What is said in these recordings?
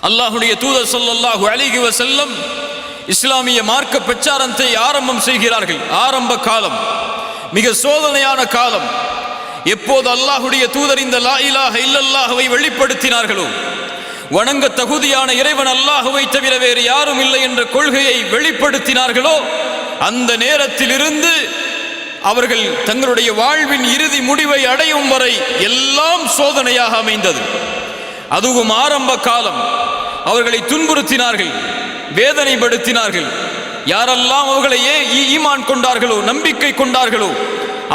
அல்லாஹ்வுடைய தூதர் ஸல்லல்லாஹு அலைஹி வஸல்லம் இஸ்லாமிய மார்க்க பிரச்சாரத்தை ஆரம்பம் செய்கிறார்கள். ஆரம்ப காலம் மிக சோதனையான காலம். எப்போது அல்லாஹ்வுடைய தூதர் இந்த லா இலாஹ இல்லல்லாஹ்வை வெளிப்படுத்தினார்களோ, வணங்க தகுதியான இறைவன் அல்லாஹ்வை தவிர வேறு யாரும் இல்லை என்ற கொள்கையை வெளிப்படுத்தினார்களோ, அந்த நேரத்திலிருந்து அவர்கள் தங்களுடைய வாழ்வின் இறுதி முடிவை அடையும் வரை எல்லாம் சோதனையாக அமைந்தது. அதுவும் ஆரம்ப காலம். அவர்களை துன்புறுத்தினார்கள், வேதனைப்படுத்தினார்கள். யாரெல்லாம் அவர்களை ஈமான் கொண்டார்களோ, நம்பிக்கை கொண்டார்களோ,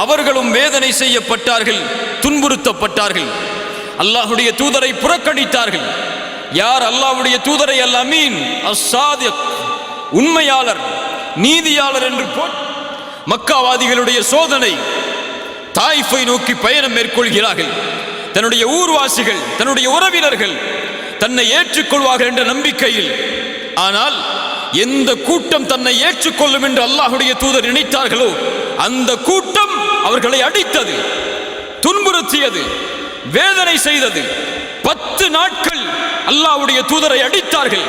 அவர்களும் வேதனை செய்யப்பட்டார்கள், துன்புறுத்தப்பட்டார்கள். அல்லாஹ்வுடைய தூதரை புறக்கணித்தார்கள். யார் அல்லாஹ்வுடைய தூதரை அல் அமீன், அஸ்-சாதிக், உண்மையாளர், நீதியாளர் என்று மக்காவாதிகளுடைய சோதனை. தாயிஃபை நோக்கி பயணம் மேற்கொள்கிறார்கள். தன்னுடைய ஊர்வாசிகள், தன்னுடைய உறவினர்கள் தன்னை ஏற்றுக்கொள்வார்கள் என்ற நம்பிக்கையில். ஆனால் எந்த கூட்டம் தன்னை ஏற்றுக்கொள்ளும் என்று அல்லாஹ்வுடைய தூதர் நினைத்தார்களோ, அந்த கூட்டம் அவர்களை அடித்தது, துன்புறுத்தியது, வேதனை செய்தது. 10 நாட்கள் அல்லாஹ்வுடைய தூதரை அடித்தார்கள்.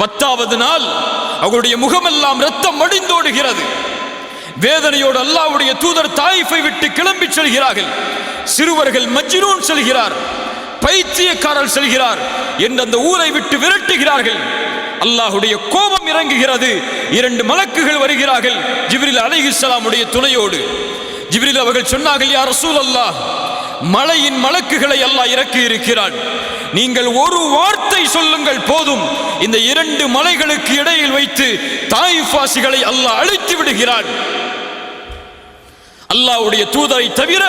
10வது நாள் அவருடைய முகமெல்லாம் இரத்தம் வடிந்தோடுகிறது. வேதனையோடு அல்லாஹ்வுடைய தூதர் தாயிஃபை விட்டு கிளம்பி செல்கிறார்கள். சிறுவர்கள் மஜ்னூன் செல்கிறார், பைத்தியக்காரர் செல்கிறார் என்று அந்த ஊரை விட்டு விரட்டுகிறார்கள். அல்லாஹ்வுடைய கோபம் இறங்குகிறது. 2 மலக்குகள் வருகிறார்கள் ஜிப்ரீல் அலைஹிஸ்ஸலாமுடைய துணையோடு. ஜிப்ரீல் அவர்கள் சொன்னார்கள், யா ரசூலல்லாஹ், மலையின் மலக்குகளை அல்லாஹ் இறக்கி இருக்கிறான். நீங்கள் ஒரு வார்த்தை சொல்லுங்கள் போதும், இந்த 2 மலைகளுக்கு இடையில் வைத்து தாயிஃபாசிகளை அல்லாஹ் அழித்து விடுகிறான். அல்லாஹ்வுடைய தூதரை தவிர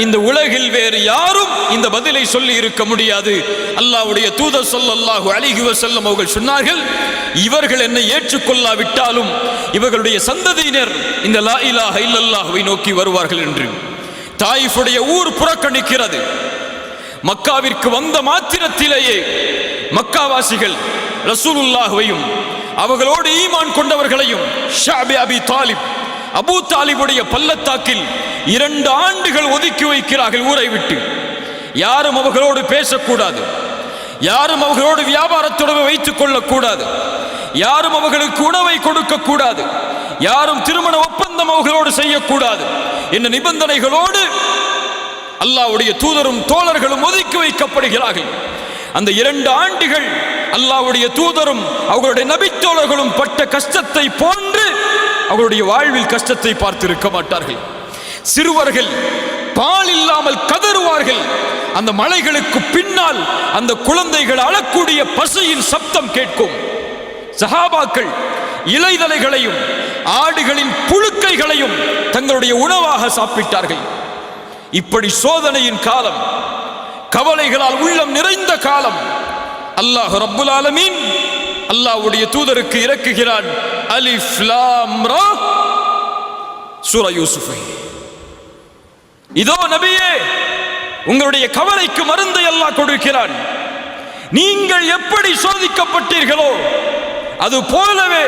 இந்த உலகில் வேறு யாரும் இந்த பதிலை சொல்லி இருக்க முடியாது. அல்லாஹ்வுடைய தூதர் ஸல்லல்லாஹு அலைஹி வஸல்லம் அவர்கள் சொன்னார்கள், இவர்கள் என்னை ஏற்றுக்கொள்ளாவிட்டாலும் இவர்களுடைய சந்ததியினர் இந்த லா இலாஹ இல்லல்லாஹ்வை நோக்கி வருவார்கள் என்று. தாயிஃபுடைய ஊர் புறக்கணிக்கிறது. மக்காவிற்கு வந்த மாத்திரத்திலேயே மக்காவாசிகள் ரசூலுல்லாஹ்வையும் அவர்களோடு ஈமான் கொண்டவர்களையும் ஷஅபி அபி தாலிப், அபூ தாலிபுடைய பள்ளத்தாக்கில் 2 ஆண்டுகள் ஒதுக்கி வைக்கிறார்கள் ஊரை விட்டு. யாரும் அவர்களோடு பேசக்கூடாது, யாரும் அவர்களோடு வியாபார தொடர்பை வைத்துக் கொள்ளக்கூடாது, யாரும் அவர்களுக்கு உணவை கொடுக்க கூடாது, யாரும் திருமண ஒப்பந்தம் அவர்களோடு செய்யக்கூடாது என்ற நிபந்தனைகளோடு அல்லாஹ்வுடைய தூதரும் தோழர்களும் ஒதுக்கி வைக்கப்படுகிறார்கள். அந்த 2 ஆண்டுகள் அல்லாஹ்வுடைய தூதரும் அவர்களுடைய நபித்தோழர்களும் பட்ட கஷ்டத்தை போன்று அவருடைய வாழ்வில் கஷ்டத்தை பார்த்திருக்க மாட்டார்கள். சிறுவர்கள் பால் இல்லாமல் கதறுவார்கள். அந்த மலைகளுக்கு பின்னால் அந்த குழந்தைகள் அழக்கூடிய பசியின் சப்தம் கேட்கும். சஹாபாக்கள் இலைதலைகளையும் ஆடுகளின் புழுக்கைகளையும் தங்களுடைய உணவாக சாப்பிட்டார்கள். இப்படி சோதனையின் காலம், கவலைகளால் உள்ளம் நிறைந்த காலம். அல்லாஹ் ரப்புல் ஆலமீன் அல்லாஹ்வுடைய தூதருக்கு இறக்குகிறான் அலிஃப் லாம் ரா சூரா யூசுஃபை. இதோ நபியே, உங்களுடைய கவலைக்கு மருந்தை அல்லாஹ் கொடுக்கிறான். நீங்கள் எப்படி சோதிக்கப்பட்டீர்களோ அது போலவே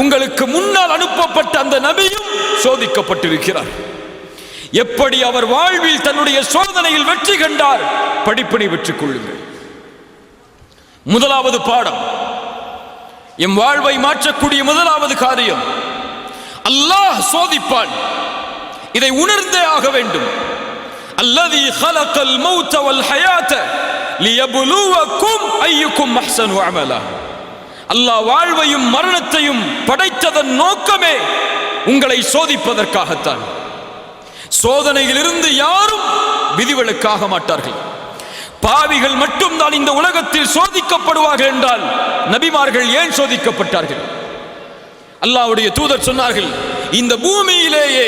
உங்களுக்கு முன்னால் அனுப்பப்பட்ட அந்த நபியும் சோதிக்கப்பட்டிருக்கிறார். எப்படி அவர் வாழ்வில் தன்னுடைய சோதனையில் வெற்றி கண்டார், படிப்பினை வெற்றி கொள்ளுங்கள். முதலாவது பாடம், எம் வாழ்வை மாற்றக்கூடிய முதலாவது காரியம், அல்லாஹ் சோதிப்பான். இதை உணர்ந்தே ஆக வேண்டும். அல்லதி خلقல் மௌத வல் ஹயாத லியப்லுவக்கும் அய்யுக்கும் அஹ்ஸனு அமலா. அல்லாஹ் வாழ்வையும் மரணத்தையும் படைத்ததன் நோக்கமே உங்களை சோதிப்பதற்காகத்தான். சோதனையிலிருந்து யாரும் விதிவிலக்காக மாட்டார்கள். பாவிகள் மட்டும்தான் இந்த உலகத்தில் சோதிக்கப்படுவார்கள் என்றால் நபிமார்கள் ஏன் சோதிக்கப்பட்டார்கள்? அல்லாஹ்வுடைய தூதர் சொன்னார்கள், இந்த பூமியிலேயே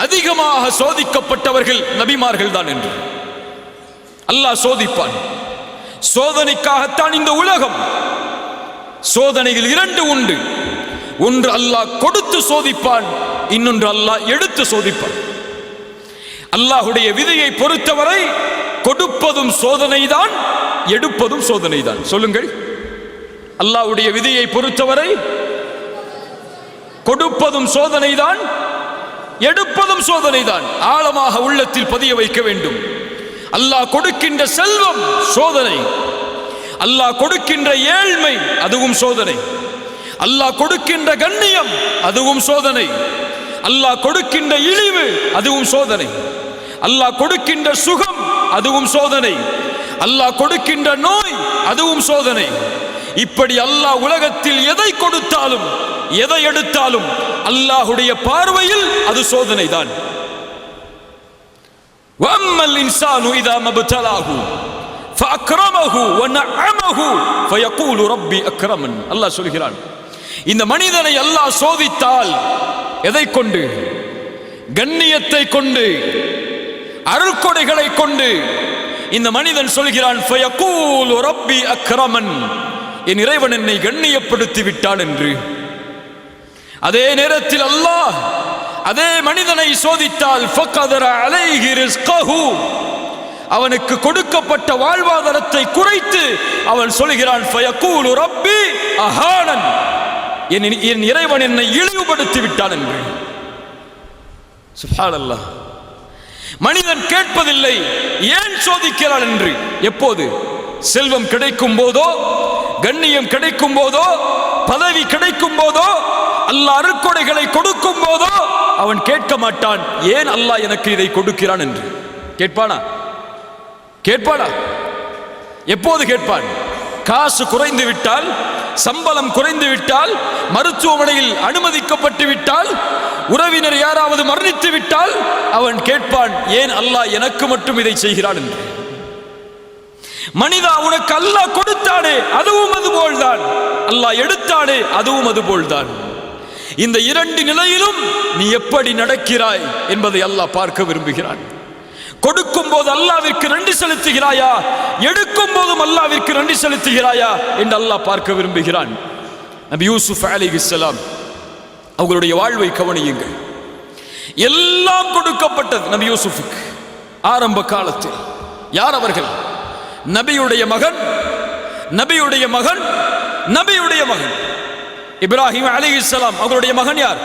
அதிகமாக சோதிக்கப்பட்டவர்கள் நபிமார்கள் தான் என்று. அல்லாஹ் சோதிப்பான். சோதனைக்காகத்தான் இந்த உலகம். சோதனையில் 2 உண்டு. ஒன்று அல்லாஹ் கொடுத்து சோதிப்பான், இன்னொன்று அல்லாஹ் எடுத்து சோதிப்பான். அல்லாஹ்வுடைய விதியை பொறுத்தவரை கொடுப்பதும் சோதனைதான், எடுப்பதும் சோதனைதான். சொல்லுங்கள், அல்லாஹ்வுடைய விதியை பொறுத்தவரை கொடுப்பதும் சோதனைதான், எடுப்பதும் சோதனைதான். ஆழமாக உள்ளத்தில் பதிய வைக்க வேண்டும். அல்லாஹ் கொடுக்கின்ற செல்வம் சோதனை, அல்லாஹ் கொடுக்கின்ற ஏழ்மை அதுவும் சோதனை, அல்லாஹ் கொடுக்கின்ற கண்ணியம் அதுவும் சோதனை, அல்லாஹ் கொடுக்கின்ற இழிவு அதுவும் சோதனை, அல்லாஹ் கொடுக்கின்ற சுகம் அதுவும் சோதனை, அல்லாஹ் கொடுக்கின்ற நோய் அதுவும் சோதனை. இப்படி அல்லாஹ் உலகத்தில் எதை கொடுத்தாலும் எதை எடுத்தாலும் அல்லாஹ்வுடைய பார்வையில் அது சோதனை தான். வம்மல் இன்சானு இதா மப்தலாஹு ஃபஅக்ரமஹு வநஅமஹு ஃபயகூலு ரப்பி அக்ரமன். அல்லாஹ் சொல்கிறான், இந்த மனிதனை அல்லாஹ் சோதித்தால் எதை கொண்டு? கண்ணியத்தை கொண்டு, அருள்கொடைகளை கொண்டு. இந்த மனிதன் சொல்கிறான், ஃபயகூலு ரப்பி அக்ரமன், என் இறைவன் என்னை கண்ணியப்படுத்தி விட்டான் என்று. அதே நேரத்தில் அல்லாஹ் அதே மனிதனை சோதித்தால் ஃபகதர அலைஹி ரிஸ்கஹு, அவனுக்கு கொடுக்கப்பட்ட வாழ்வாதாரத்தை குறைத்து அவன் சொல்கிறான், ஃபயகூலு ரப்பி அஹானன், என் இறைவன் என்னை இழிவுபடுத்தி விட்டான் என்று. சுப்ஹானல்லாஹ். மனிதன் கேட்பதில்லை ஏன் சோதிக்கிறான் என்று. எப்போது? செல்வம் கிடைக்கும் போதோ, கண்ணியம் கிடைக்கும் போதோ, பதவி கிடைக்கும் போதோ, அல்லாஹ் அருட்கொடைகளை கொடுக்கும் போதோ அவன் கேட்க மாட்டான் ஏன் அல்லாஹ் எனக்கு இதை கொடுக்கிறான் என்று. கேட்பானா? கேட்பானா? எப்போது கேட்பான்? காசு குறைந்து விட்டால், சம்பளம் குறைந்து விட்டால், மருத்துவமனையில் அனுமதிக்கப்பட்டு விட்டால், உறவினர் யாராவது மரணித்து விட்டால் அவன் கேட்பான் ஏன் அல்லாஹ் எனக்கு மட்டும் இதை செய்கிறான் என்று. மனிதா, உனக்கு அல்லாஹ் கொடுத்தானே அதுவும் அதுபோல்தான், அல்லாஹ் எடுத்தானே அதுவும் அதுபோல்தான். இந்த இரண்டு நிலையிலும் நீ எப்படி நடக்கிறாய் என்பதை அல்லாஹ் பார்க்க விரும்புகிறான். கொடுக்கும் போது அல்லாஹ்விற்கு நன்றி செலுத்துகிறாயா, எடுக்கும் போதும் அல்லாஹ்விற்கு நன்றி செலுத்துகிறாயா என்று அல்லாஹ் பார்க்க விரும்புகிறான். நபி யூசுப் அலைஹிஸ்ஸலாம் அவர்களுடைய வாழ்வை கவனியுங்கள். எல்லாம் கொடுக்கப்பட்டது நபி யூசுஃபுக்கு ஆரம்ப காலத்தில். யார் அவர்கள்? நபியுடைய மகன், நபியுடைய மகன், நபியுடைய மகன் இப்ராஹிம் அலைஹிஸ்ஸலாம். அவர்களுடைய மகன் யார்?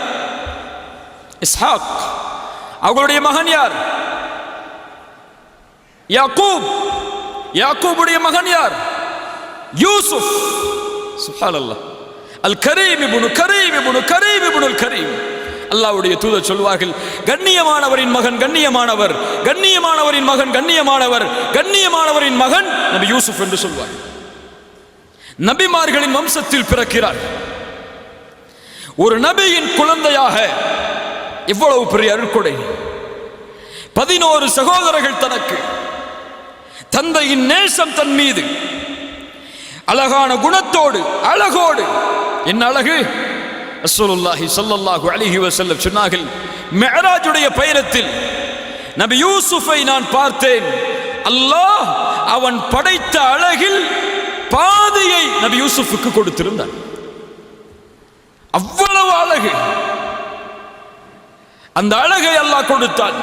இஸ்ஹாக். அவர்களுடைய மகன் யார்? யாக்கூப். யாக்கூபுடைய மகன் யார்? யூசுப். சுப்ஹானல்லாஹ். அல் கரீம் இப்னு கரீம் இப்னு கரீம் இப்னு அல் கரீம். அல்லாஹ்வுடைய தூதர் சொல்வார்கள், கண்ணியமானவரின் மகன் கண்ணியமானவர், கண்ணியமானவரின் மகன் கண்ணியமானவர், கண்ணியமானவரின் மகன் நபி யூசுப் என்று சொல்வார். நபிமார்களின் வம்சத்தில் பிறக்கிறார். ஒரு நபியின் குழந்தையாக இவ்வளவு பெரிய அருட்கொடை. 11 சகோதரர்கள் தனக்கு. தந்தையின் நேசம் தன் மீது, அழகான குணத்தோடு, அழகோடு. என்ன அழகு! ரசூலுல்லாஹி ஸல்லல்லாஹு அலைஹி வஸல்லம் சொன்னார்கள், மிஅராஜுடைய பயணத்தில் நபி யூசுஃபை நான் பார்த்தேன். அல்லாஹ் அவன் படைத்த அழகில் பாதியை நபி யூசுஃபுக்கு கொடுத்திருந்தான். அவ்வளவு அழகு. அந்த அழகை அல்லாஹ் கொடுத்தான்.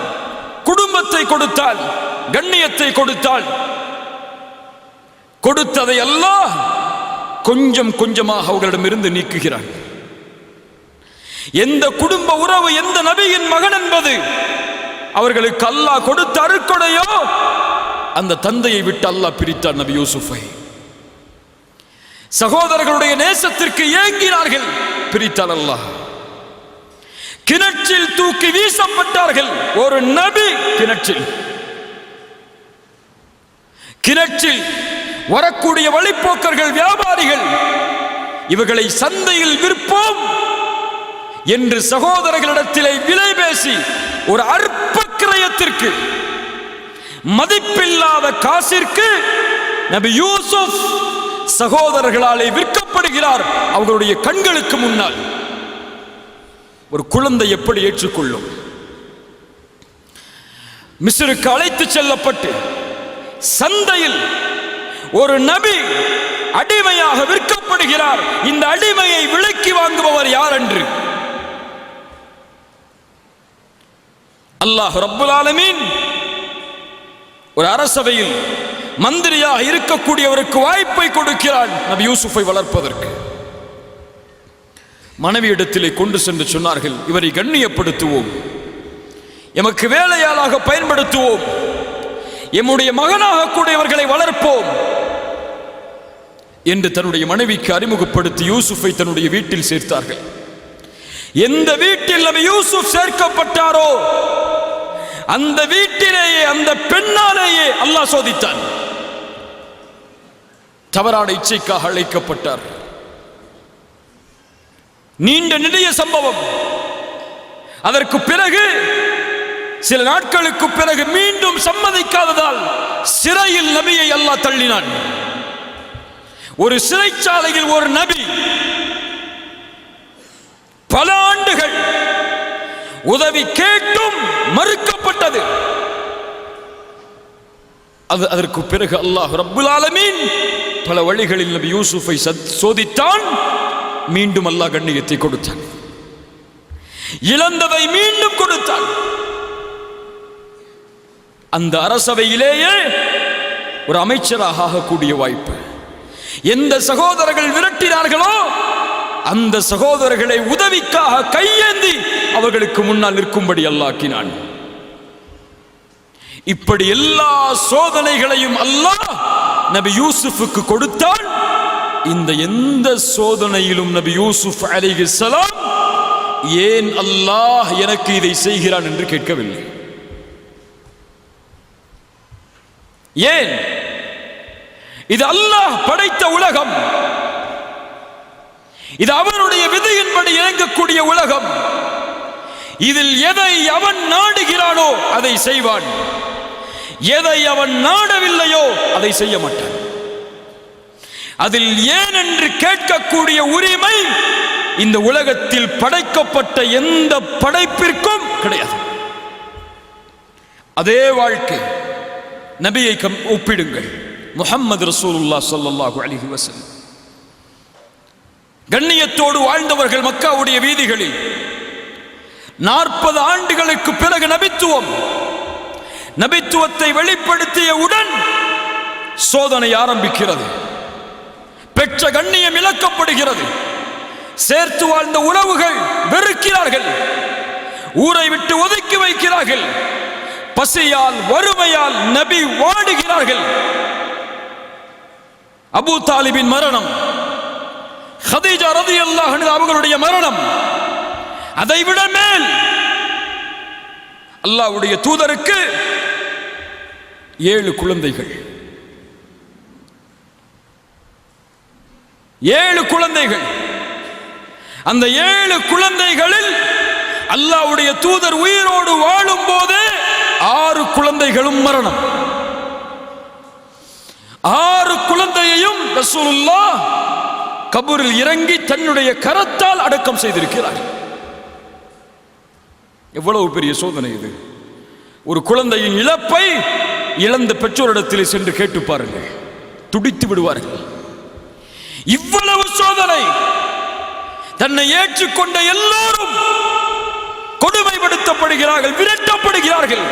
குடும்பத்தை கொடுத்தால், கண்ணியத்தை கொடுத்தால், கொடுத்ததை அல்லாஹ் கொஞ்சம் கொஞ்சமாக அவர்களிடமிருந்து நீக்குகிறான். எந்த குடும்ப உறவு, எந்த நபியின் மகன் என்பது அவர்களுக்கு அல்லாஹ் கொடுத்த அருட்கொடையோ அந்த தந்தையை விட்டு அல்லாஹ் பிரித்தார் நபி யூசுஃபை. சகோதரர்களுடைய நேசத்திற்கு ஏங்கினார்கள், பிரித்தார் அல்லாஹ். கிணற்றில் தூக்கி வீசப்பட்டார்கள். ஒரு நபி கிணற்றில். கிணற்றில் வரக்கூடிய வழிப்போக்கர்கள், வியாபாரிகள், இவர்களை சந்தையில் விற்போம் என்று சகோதரர்களிடத்திலே விலை பேசி ஒரு அற்ப கிரயத்திற்கு, மதிப்பில்லாத காசிற்கு நபி யூசுப் சகோதரர்களாலே விற்கப்படுகிறார். அவர்களுடைய கண்களுக்கு முன்னால். ஒரு குழந்தை எப்படி ஏற்றுக்கொள்ளும்? மிஸ்ருக்கு அழைத்து செல்லப்பட்டு சந்தையில் ஒரு நபி அடிமையாக விற்கப்படுகிறார். இந்த அடிமையை விலைக்கு வாங்குபவர் யார் என்று அல்லாஹ் ரப்புல் ஆலமீன் ஒரு அரசவையில் மந்திரியாக இருக்கக்கூடியவருக்கு வாய்ப்பை கொடுக்கிறான் நபி யூசுஃபை வளர்ப்பதற்கு. மனைவியிடத்திலே கொண்டு சென்று சொன்னார்கள், இவரை கண்ணியப்படுத்துவோம், எமக்கு வேலையாளாக பயன்படுத்துவோம், எம்முடைய மகனாக கூட இவர்களை வளர்ப்போம். என்று தன்னுடைய மனைவிக்கு அறிமுகப்படுத்தி யூசுஃபை தன்னுடைய வீட்டில் சேர்த்தார்கள். எந்த வீட்டில் நபி யூசுப் சேர்க்கப்பட்டாரோ அந்த வீட்டிலேயே அந்த பெண்ணாலேயே அல்லாஹ் சோதித்தான். தவறான இச்சைக்காக அழைக்கப்பட்டார். நீண்ட நெடிய சம்பவம். அதற்கு பிறகு சில நாட்களுக்கு பிறகு மீண்டும் சம்மதிக்காததால் சிறையில் நபியை அல்லாஹ் தள்ளினான். ஒரு சிறைச்சாலையில் ஒரு நபி பல ஆண்டுகள் உதவி கேட்டும் மறுக்கப்பட்டது. அதற்கு பிறகு அல்லாஹ் ரப்புல் ஆலமீன் பல வழிகளில் நபி யூசுஃபை சோதித்தான். மீண்டும் அல்லாஹ் கண்ணியத்தை கொடுத்தான். இழந்ததை மீண்டும் கொடுத்தான். அந்த அரசவையிலேயே ஒரு அமைச்சராக ஆகக்கூடிய வாய்ப்பு. எந்த சகோதரர்கள் விரட்டினார்களோ அந்த சகோதரர்களை உதவிக்காக கையேந்தி அவர்களுக்கு முன்னால் நிற்கும்படி அல்லாஹ். இப்படி எல்லா சோதனைகளையும் அல்லாஹ் நபி யூசுஃபுக்கு கொடுத்தான். இந்த எந்த சோதனையிலும் நபி யூசுப் அலைஹிஸ்ஸலாம் ஏன் அல்லாஹ் எனக்கு இதை செய்கிறான் என்று கேட்கவில்லை. ஏன்? இது அல்லாஹ் படைத்த உலகம். இது அவனுடைய விதியின்படி இயங்கக்கூடிய உலகம். இதில் எதை அவன் நாடுகிறானோ அதை செய்வான். எதை அவன் நாடவில்லையோ அதை செய்ய மாட்டான். அதில் ஏன் என்று கேட்கக்கூடிய உரிமை இந்த உலகத்தில் படைக்கப்பட்ட எந்த படைப்பிற்கும் கிடையாது. அதே வாழ்க்கை நபியை ஒப்பிடுங்கள். முஹம்மது ரசூலுல்லாஹ் ஸல்லல்லாஹு அலைஹி வஸல்லம் கண்ணியத்தோடு வாழ்ந்தவர்கள். மக்காவுடைய வீதிகளில் 40 ஆண்டுகளுக்கு பிறகு நபித்துவத்தை வெளிப்படுத்தியவுடன் சோதனை ஆரம்பிக்கிறது. பெற்ற கண்ணியம் இழக்கப்படுகிறது. சேர்த்து வாழ்ந்த உறவுகள் வெறுக்கிறார்கள். ஊரை விட்டு ஒதுக்கி வைக்கிறார்கள். பசியால் வறுமையால் நபி வாடுகிறார்கள். அபூ தாலிபின் மரணம், ஹதீஜா ரலியல்லாஹு அன்ஹா அவர்களுடைய மரணம், அதைவிட மேல் அல்லாஹ்வுடைய தூதருக்கு 7 குழந்தைகள். 7 குழந்தைகள். அந்த 7 குழந்தைகளில் அல்லாஹ்வுடைய தூதர் உயிரோடு வாழும் போதே 6 குழந்தைகளும் மரணம். 6 குழந்தையையும் ரசூலுல்லாஹ் கபூரில் இறங்கி தன்னுடைய கரத்தால் அடக்கம் செய்திருக்கிறார். எவ்வளவு பெரிய சோதனை இது! ஒரு குழந்தையின் இழப்பை இழந்த பெற்றோரிடத்தில் சென்று கேட்டு பாருங்கள், துடித்து விடுவார்கள். இவ்வளவு சோதனை. தன்னை ஏற்றுக்கொண்ட எல்லோரும் கொடுமைப்படுத்தப்படுகிறார்கள், விரட்டப்படுகிறார்கள்.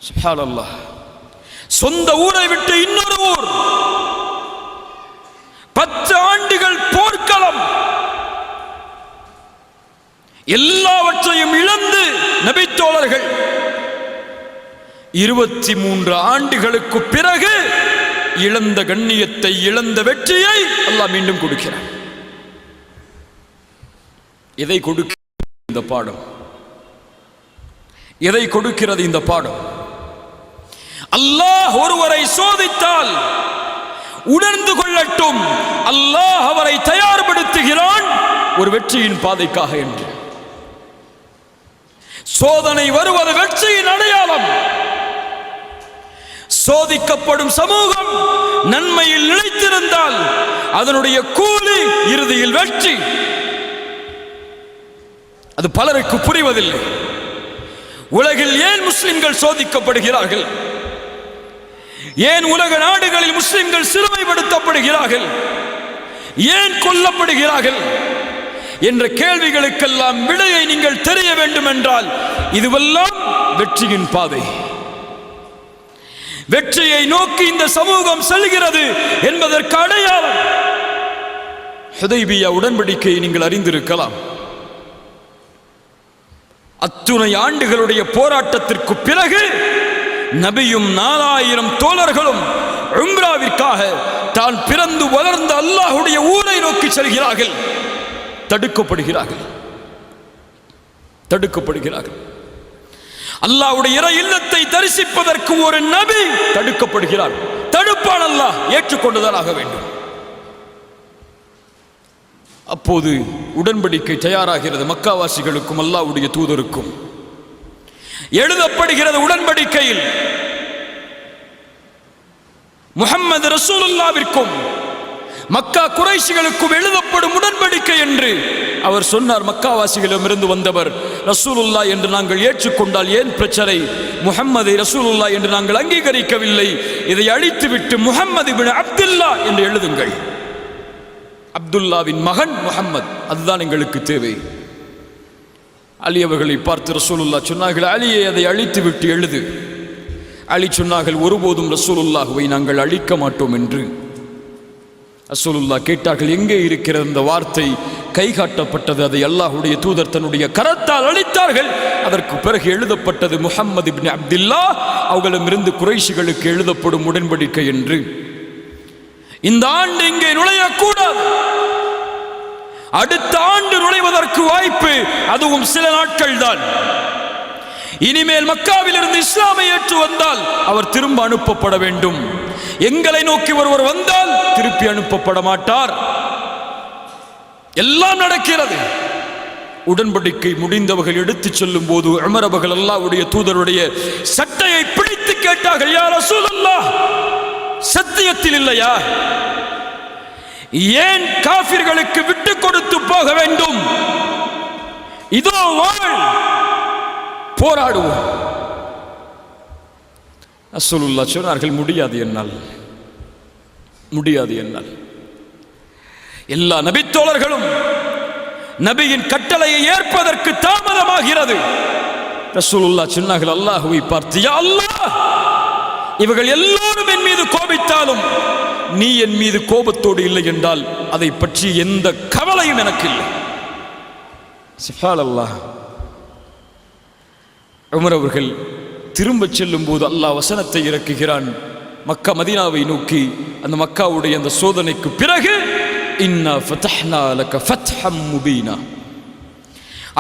சுப்ஹானல்லாஹ். சொந்த ஊரை விட்டு இன்னொரு ஊர், 10 ஆண்டுகள் போர்க்களம், எல்லாவற்றையும் இழந்து நபித்தோழர்கள் 23 ஆண்டுகளுக்கு பிறகு இழந்த கண்ணியத்தை, இழந்த வெற்றியை அல்லாஹ் மீண்டும் கொடுக்கிறார். எதை கொடுக்கிறது இந்த பாடம்? எதை கொடுக்கிறது இந்த பாடம்? அல்லாஹ் ஒருவரை சோதித்தால் உணர்ந்து கொள்ளட்டும், அல்லாஹ் அவரை தயார்படுத்துகிறான் ஒரு வெற்றியின் பாதைக்காக என்று. சோதனை வருவது வெற்றியின் அடையாளம். சோதிக்கப்படும் சமூகம் நன்மையில் நிலைத்திருந்தால் அதனுடைய கூலி இறுதியில் வெற்றி. அது பலருக்கு புரிவதில்லை. உலகில் ஏன் முஸ்லிம்கள் சோதிக்கப்படுகிறார்கள்? ஏன் உலக நாடுகளில் முஸ்லிம்கள் சிறுமைப்படுத்தப்படுகிறார்கள்? ஏன் கொல்லப்படுகிறார்கள் என்ற கேள்விகளுக்கெல்லாம் விடையை நீங்கள் தெரிய வேண்டும் என்றால் இதுவெல்லாம் வெற்றியின் பாதை. வெற்றியை நோக்கி இந்த சமூகம் செல்கிறது என்பதற்கு அடையாளம் ஹுதைபியா உடன்படிக்கையை நீங்கள் அறிந்திருக்கலாம். அத்துணை ஆண்டுகளுடைய போராட்டத்திற்கு பிறகு நபியும் 4000 தோழர்களும் உம்ராவிற்காக தான் பிறந்து வளர்ந்த அல்லாஹ்வுடைய ஊரை நோக்கி செல்கிறார்கள். தடுக்கப்படுகிறார்கள். அல்லாஹ்வுடைய இறை இல்லத்தை தரிசிப்பதற்கு ஒரு நபி தடுக்கப்படுகிறார். தடுப்பான் அல்லாஹ், ஏற்றுக்கொண்டுதான் ஆக வேண்டும். அப்போது உடன்படிக்கை தயாராகிறது. மக்காவாசிகளுக்கும் அல்லாஹ்வுடைய தூதருக்கும் எழுதப்படுகிறது. உடன்படிக்கையில் முஹம்மது ரசூலுல்லாவிற்கும் மக்கா குறைஷிகளுக்கும் எழுதப்படும் உடன்படிக்கை என்று அவர் சொன்னார். மக்காவாசிகளிடமிருந்து வந்தவர் ரசூலுல்லா என்று நாங்கள் ஏற்றுக்கொண்டால் ஏன் பிரச்சனை? முஹம்மதை ரசூலுல்லா என்று நாங்கள் அங்கீகரிக்கவில்லை. இதை அழித்துவிட்டு முஹம்மது இப்னு அப்துல்லா என்று எழுதுங்கள். அப்துல்லாவின் மகன் முஹம்மது, அதுதான் எங்களுக்கு தேவை. அலி அவர்களை பார்த்து ரசூலுல்லா சொன்னார்கள், அலியை அதை அழித்துவிட்டு எழுது. அலி சொன்னார்கள், ஒருபோதும் ரசூலுல்லாஹுவை நாங்கள் அழிக்க மாட்டோம் என்று. ரசூலுல்லா கேட்டார்கள், எங்கே இருக்கிறது அந்த வார்த்தை? கை காட்டப்பட்டது. அதை அல்லாஹ்வுடைய தூதர் தன்னுடைய கரத்தால் அழித்தார்கள். அதற்கு பிறகு எழுதப்பட்டது முஹம்மது இப்னு அப்துல்லா, அவர்களிடமிருந்து குறைஷிகளுக்கு எழுதப்படும் உடன்படிக்கை என்று. இந்த ஆண்டு இங்கே நுழையக்கூடாது, அடுத்த ஆண்டு நுழைவதற்கு வாய்ப்பு, அதுவும் சில நாட்கள் தான். இனிமேல் மக்காவில் இருந்து இஸ்லாமை ஏற்று வந்தால் அவர் திரும்ப அனுப்பப்பட வேண்டும். எங்களை நோக்கி ஒருவர் வந்தால் திருப்பி அனுப்பப்பட மாட்டார். எல்லாம் நடக்கிறது. உடன்படிக்கை முடிந்தவர்கள் எடுத்துச் செல்லும் போது உமர் அவர்கள் அல்லாஹ்வுடைய தூதருடைய சட்டையை பிடித்து கேட்டார்கள், யா ரசூலல்லாஹ், சத்தியத்தில் இல்லையா? ஏன் காஃபிர்களுக்கு விட்டு கொடுத்து போக வேண்டும்? இதோ வாழ், போராடுவோம். ரசூலுல்லாஹ் சொன்னார்கள், முடியாது என்னால். எல்லா நபித்தோழர்களும் நபியின் கட்டளையை ஏற்பதற்கு தாமதமாகிறது. ரசூலுல்லாஹ் சொன்னார்கள் அல்லாஹ்வை பார்த்து, யா அல்லாஹ், இவர்கள் எல்லோரும் என் மீது கோபித்தாலும் நீ என் மீது கோபத்தோடு இல்லை என்றால் அதை பற்றி எந்த கவலையும் எனக்கு இல்லை. சுப்ஹானல்லாஹ். உமர் அவர்கள் திரும்ப செல்லும் போது அல்லாஹ் வசனத்தை இறக்குகிறான். மக்கா மதீனாவை நோக்கி அந்த மக்காவுடைய அந்த சோதனைக்கு பிறகு, இன்னா ஃபதஹ்னா லக ஃபத்ஹம் முபீனா,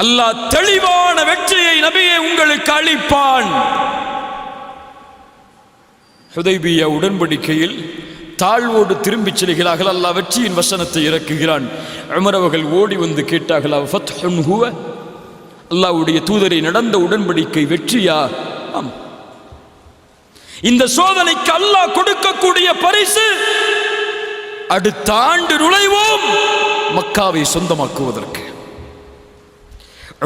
அல்லாஹ் தெளிவான வெற்றியை நபியே உங்களுக்கு அளிப்பான். ஹுதைபியா உடன்படிக்கையில் தாழ்வோடு திரும்பிச் செல்கிறார்கள். அல்லாஹ் வெற்றியின் வசனத்தை இறக்குகிறான். உமர் அவர்கள் ஓடி வந்து கேட்டார்கள், ஃபத்ஹுன் ஹுவ, அல்லாஹ்வுடைய தூதரை நடந்த உடன்படிக்கை வெற்றியா? ஆம். இந்த சோதனைக்கு அல்லாஹ் கொடுக்கக்கூடிய பரிசு, அடுத்த ஆண்டு நுழைவோம் மக்காவை சொந்தமாக்குவதற்கு.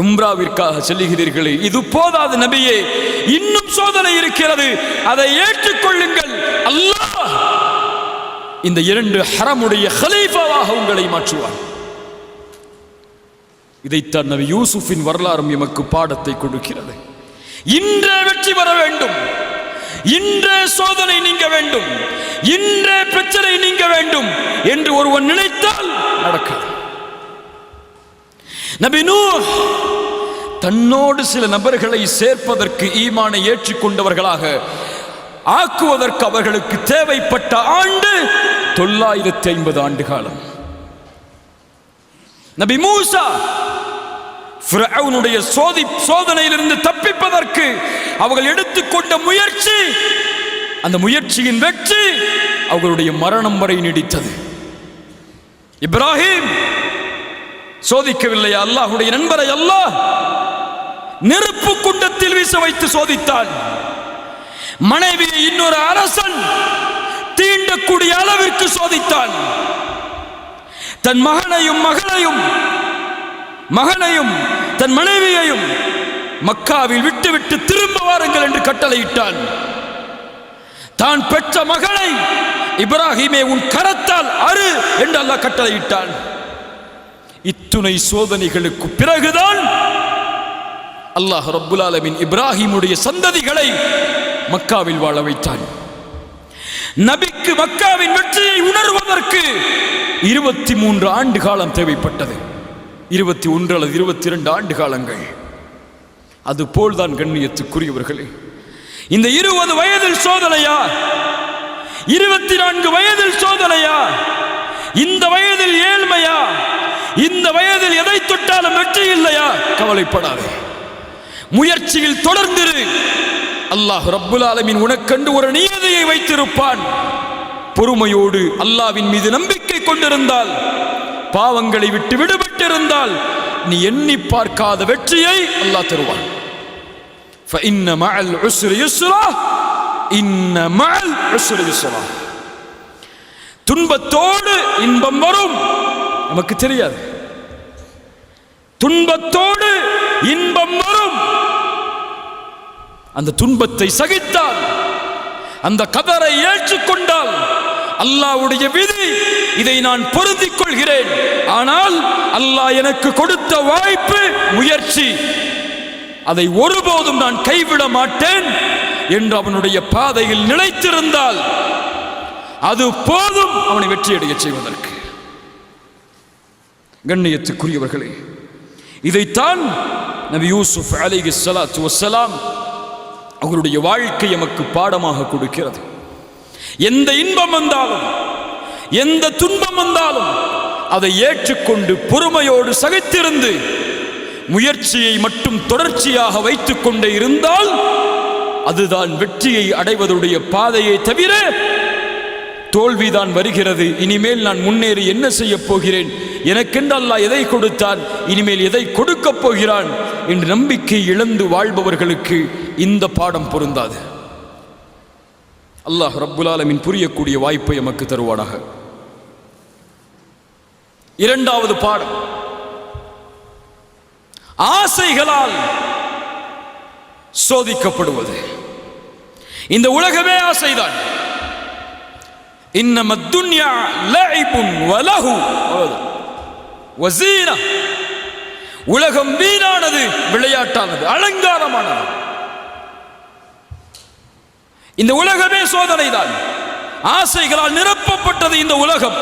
உம்ராவிற்காக செல்லுகிறீர்களே, இது போதாது நபியே, இன்னும் சோதனை இருக்கிறது, அதை ஏற்றுக்கொள்ளுங்கள். அல்லாஹ் இந்த 2 ஹரமுடைய ஹலீஃபாவாக உங்களை மாற்றுவார். இதைத்தான் நபி யூசுஃபின் வரலாறும் எமக்கு பாடத்தை கொடுக்கிறது. இன்றே வெற்றி வர வேண்டும், இன்றே சோதனை நீங்க வேண்டும், இன்றே பிரச்சனை நீங்க வேண்டும் என்று ஒருவன் நினைத்தால் நடக்காது. நபி நூஹ் தன்னோடு சில நபர்களை சேர்ப்பதற்கு, ஈமானை ஏற்றுக்கொண்டவர்களாக ஆக்குவதற்கு அவர்களுக்கு தேவைப்பட்ட ஆண்டு 950 ஆண்டு காலம். நபி மூசா ஃபிரௌனுடைய சோதனையிலிருந்து தப்பிப்பதற்கு அவர்கள் எடுத்துக்கொண்ட முயற்சி, அந்த முயற்சியின் வெற்றி அவர்களுடைய மரணம் வரை நீடித்தது. இப்ராஹிம் சோதிக்கவில்லையா அல்லாஹ்வுடைய நண்பரை? அல்லாஹ் நெருப்பு குண்டத்தில் வீச வைத்து சோதித்தான். மனைவியை இன்னொரு அரசன் தீண்டக்கூடிய அளவிற்கு சோதித்தான். தன் மகனையும் தன் மனைவியையும் மக்காவில் விட்டுவிட்டு திரும்ப வாருங்கள் என்று கட்டளையிட்டான். தான் பெற்ற மகளை இப்ராஹிமே உன் கரத்தால் அறு என்று அல்லாஹ் கட்டளையிட்டான். இத்துணை சோதனைகளுக்கு பிறகுதான் அல்லாஹ் ரப்புல் ஆலமீன் இப்ராஹிமுடைய சந்ததிகளை மக்காவில் வாழ வைத்தான். நபிக்கு மக்காவின் வெற்றியை உணர்வதற்கு 23 ஆண்டு காலம் தேவைப்பட்டது. 21 அல்லது 22 ஆண்டு காலங்கள். அதுபோல்தான் கண்ணியத்துக்குரியவர்களே, இந்த 20 வயதில் சோதனையா, 24 வயதில் சோதனையா, இந்த வயதில் ஏழ்மையா, இந்த வயதில் எதை தொட்டாலும் வெற்றி இல்லையா? கவலைப்படாதே, முயற்சியில் தொடர்ந்திரு. அல்லாஹ் ரப்புல் ஆலமீன் உனக்கென்று ஒரு நியதியை வைத்திருப்பான். பொறுமையோடு அல்லாஹ்வின் மீது நம்பிக்கை கொண்டிருந்தால், பாவங்களை விட்டு விடுபட்டிருந்தால், நீ எண்ணி பார்க்காத வெற்றியை அல்லாஹ் தருவான். فإن مع العسر يسرا إن مع العسر يسرا. துன்பத்தோடு இன்பம் வரும், நமக்கு தெரியாது. துன்பத்தோடு இன்பம் வரும். அந்த துன்பத்தை சகித்தால், அந்த கதரை ஏற்றுக்கொண்டால், அல்லாஹ்வுடைய விதி, இதை நான் பொருந்திக் கொள்கிறேன், ஆனால் அல்லாஹ் எனக்கு கொடுத்த வாய்ப்பு, முயற்சி, அதை ஒருபோதும் நான் கைவிட மாட்டேன் என்று அவனுடைய பாதையில் நிலைத்திருந்தால் அது போதும் அவனை வெற்றியடைய செய்வதற்கு. கண்ணியத்துக்குரியவர்களே, இதைத்தான் நபி யூசுப் அலைஹிஸ்ஸலாத்து வஸ்ஸலாம் அவருடைய வாழ்க்கை நமக்கு பாடமாக கொடுக்கிறது. எந்த இன்பம் வந்தாலும், எந்த துன்பம் வந்தாலும் அதை ஏற்றுக்கொண்டு பொறுமையோடு சகித்திருந்து முயற்சியை மட்டும் தொடர்ச்சியாக வைத்துக் கொண்டே இருந்தால் அதுதான் வெற்றியை அடைவதுடைய பாதையை தவிர தோல்விதான் வருகிறது. இனிமேல் நான் முன்னேறி என்ன செய்ய போகிறேன், எனக்கென்று அல்லாஹ் எதை கொடுத்தான், இனிமேல் எதை கொடுக்கப் போகிறான் என்று நம்பிக்கை இழந்து வாழ்பவர்களுக்கு இந்த பாடம் பொருந்தாது. அல்லாஹ் ரப்புல் ஆலமீன் புரியக்கூடிய வாய்ப்பை நமக்கு தருவானாக. இரண்டாவது பாடம், ஆசைகளால் சோதிக்கப்படுவது. இந்த உலகமே ஆசைதான். இன்னமத் துன்யா லஇபுன் வலஹு வஸீனா. உலகம் வீணானது, விளையாட்டானது, அலங்காரமானது. இந்த உலகமே சோதனைதான். ஆசைகளால் நிரப்பப்பட்டது இந்த உலகம்.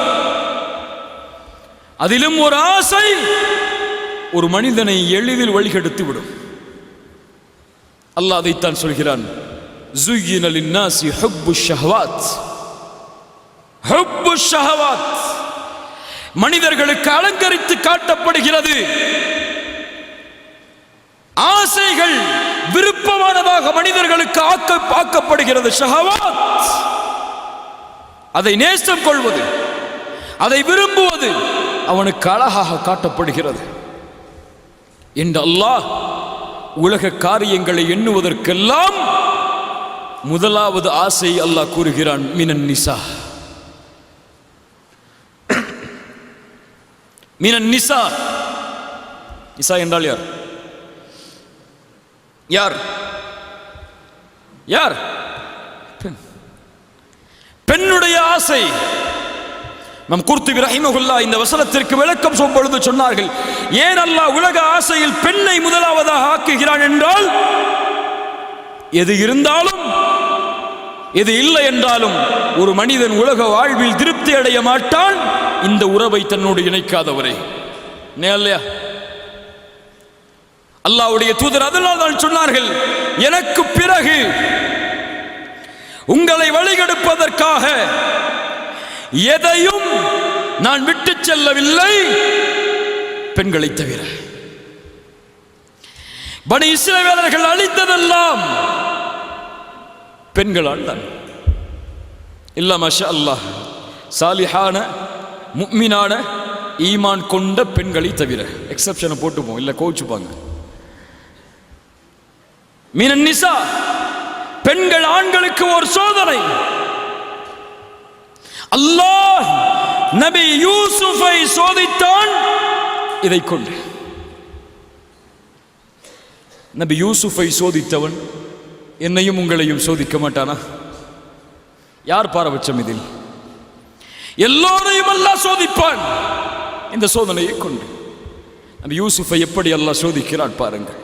அதிலும் ஒரு ஆசை ஒரு மனிதனை எளிதில் வழிகெடுத்து விடும். அல்லாஹ் அதைத்தான் சொல்கிறான், ஸுய்யின லின்னாஸி ஹுப்புஷ் ஷஹவாத். ஹுப்புஷ் ஷஹவாத் மனிதர்களுக்கு அலங்கரித்து காட்டப்படுகிறது. ஆசைகள் விருப்பமானதாக மனிதர்களுக்கு ஆக்கப்படுகிறது. ஷஹவாத், அதை நேசம் கொள்வது, அதை விரும்புவது அவனுக்கு அழகாக காட்டப்படுகிறது என்று அல்லாஹ் உலக காரியங்களை எண்ணுவதற்கெல்லாம் முதலாவது ஆசை அல்லாஹ் கூறுகிறான், மினன் நிசா. மினன் நிசா. நிசா என்றால் யார்? யார்? யார்? பெண். பெண்ணுடைய ஆசை. நம் குர்துபி ரஹிமஹுல்லாஹ் இந்த வசனத்திற்கு விளக்கம் சொல்லும் பொழுது சொன்னார்கள், ஏன் அல்லாஹ் உலக ஆசையில் பெண்ணை முதலாவதாக ஆக்குகிறான் என்றால், எது இருந்தாலும் எது இல்லை என்றாலும் ஒரு மனிதன் உலக வாழ்வில் திருப்தி அடைய மாட்டான் இந்த உறவை தன்னோடு இணைக்காதவரை. இல்லையா? அல்லாஹ்வுடைய தூதர் அதனால் தான் சொன்னார்கள், எனக்கு பிறகு உங்களை வழிகெடுப்பதற்காக எதையும் நான் விட்டு செல்லவில்லை, பெண்களை தவிர. பனி இஸ்ரவேலர்கள் அழித்ததெல்லாம் பெண்களால் தான். இல்ல மாஷா அல்லாஹ், சாலிஹான முஃமினான ஈமான் கொண்ட பெண்களை தவிர. எக்ஸெப்ஷனை போட்டுப்போம், இல்ல கோச்சுப்பாங்க. மினன் நிசா, பெண்கள் ஆண்களுக்கு ஒரு சோதனை. அல்லாஹ் நபி யூசுஃபை சோதித்தான் இதை கொண்டு. நபி யூசுஃபை சோதித்தவன் என்னையும் உங்களையும் சோதிக்க மாட்டானா? யார் பாரபட்சம் இதில்? எல்லோரையும் அல்லாஹ் சோதிப்பான் இந்த சோதனையை கொண்டு. நபி யூசுஃபை எப்படி அல்லாஹ் சோதிக்கிறான் பாருங்கள்.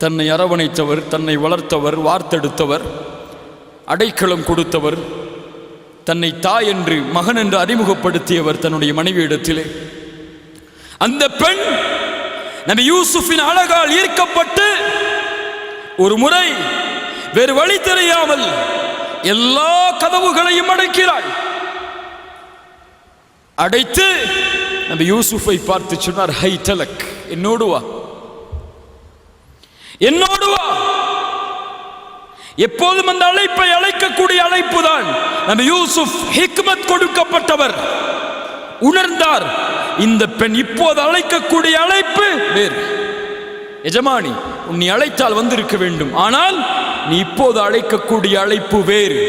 தன்னை அரவணைத்தவர், தன்னை வளர்த்தவர், வார்த்தெடுத்தவர், அடைக்கலம் கொடுத்தவர், தன்னை தாய் என்று மகன் என்று அறிமுகப்படுத்தியவர் தன்னுடைய மனைவியிடத்திலே. அந்த பெண் நபி யூசுஃபின் அழகால் ஈர்க்கப்பட்டு ஒரு முறை வேறு வழி தெரியாமல் எல்லா கதவுகளையும் அடைக்கிறாள். அடைத்து நபி யூசுஃபை பார்த்து சொன்னார், ஹை தலக், என்னோடு வா, என்னோடு வா. எப்போதும் அந்த அழைப்பை அழைக்கக்கூடிய அழைப்பு தான். நபி யூசுப் ஹிக்மத் கொடுக்கப்பட்டவர், உணர்ந்தார் இந்த பெண் இப்போது அழைக்கக்கூடிய அழைப்பு வேறு. எஜமானி, உன்னை அழைத்தால் வந்திருக்க வேண்டும், ஆனால் நீ இப்போது அழைக்கக்கூடிய அழைப்பு வேறு.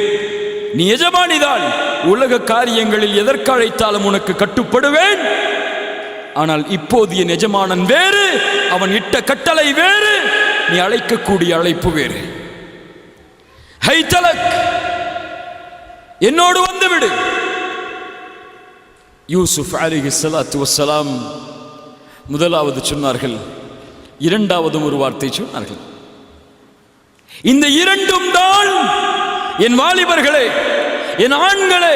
நீ எஜமானிதான், உலக காரியங்களில் எதற்கு அழைத்தாலும் உனக்கு கட்டுப்படுவேன். ஆனால் இப்போது என் எஜமானன் வேறு, அவன் இட்ட கட்டளை வேறு, நீ அழைக்கக்கூடிய அழைப்பு வேறு. ஹை தலக், என்னோடு வந்துவிடு. யூசுப் அலைஹிஸ்ஸலாத்து வஸ்ஸலாம் முதலாவது சொன்னார்கள், இரண்டாவதும் ஒரு வார்த்தை சொன்னார்கள். இந்த இரண்டும் தான் என் வாலிபர்களே, என் ஆண்களே,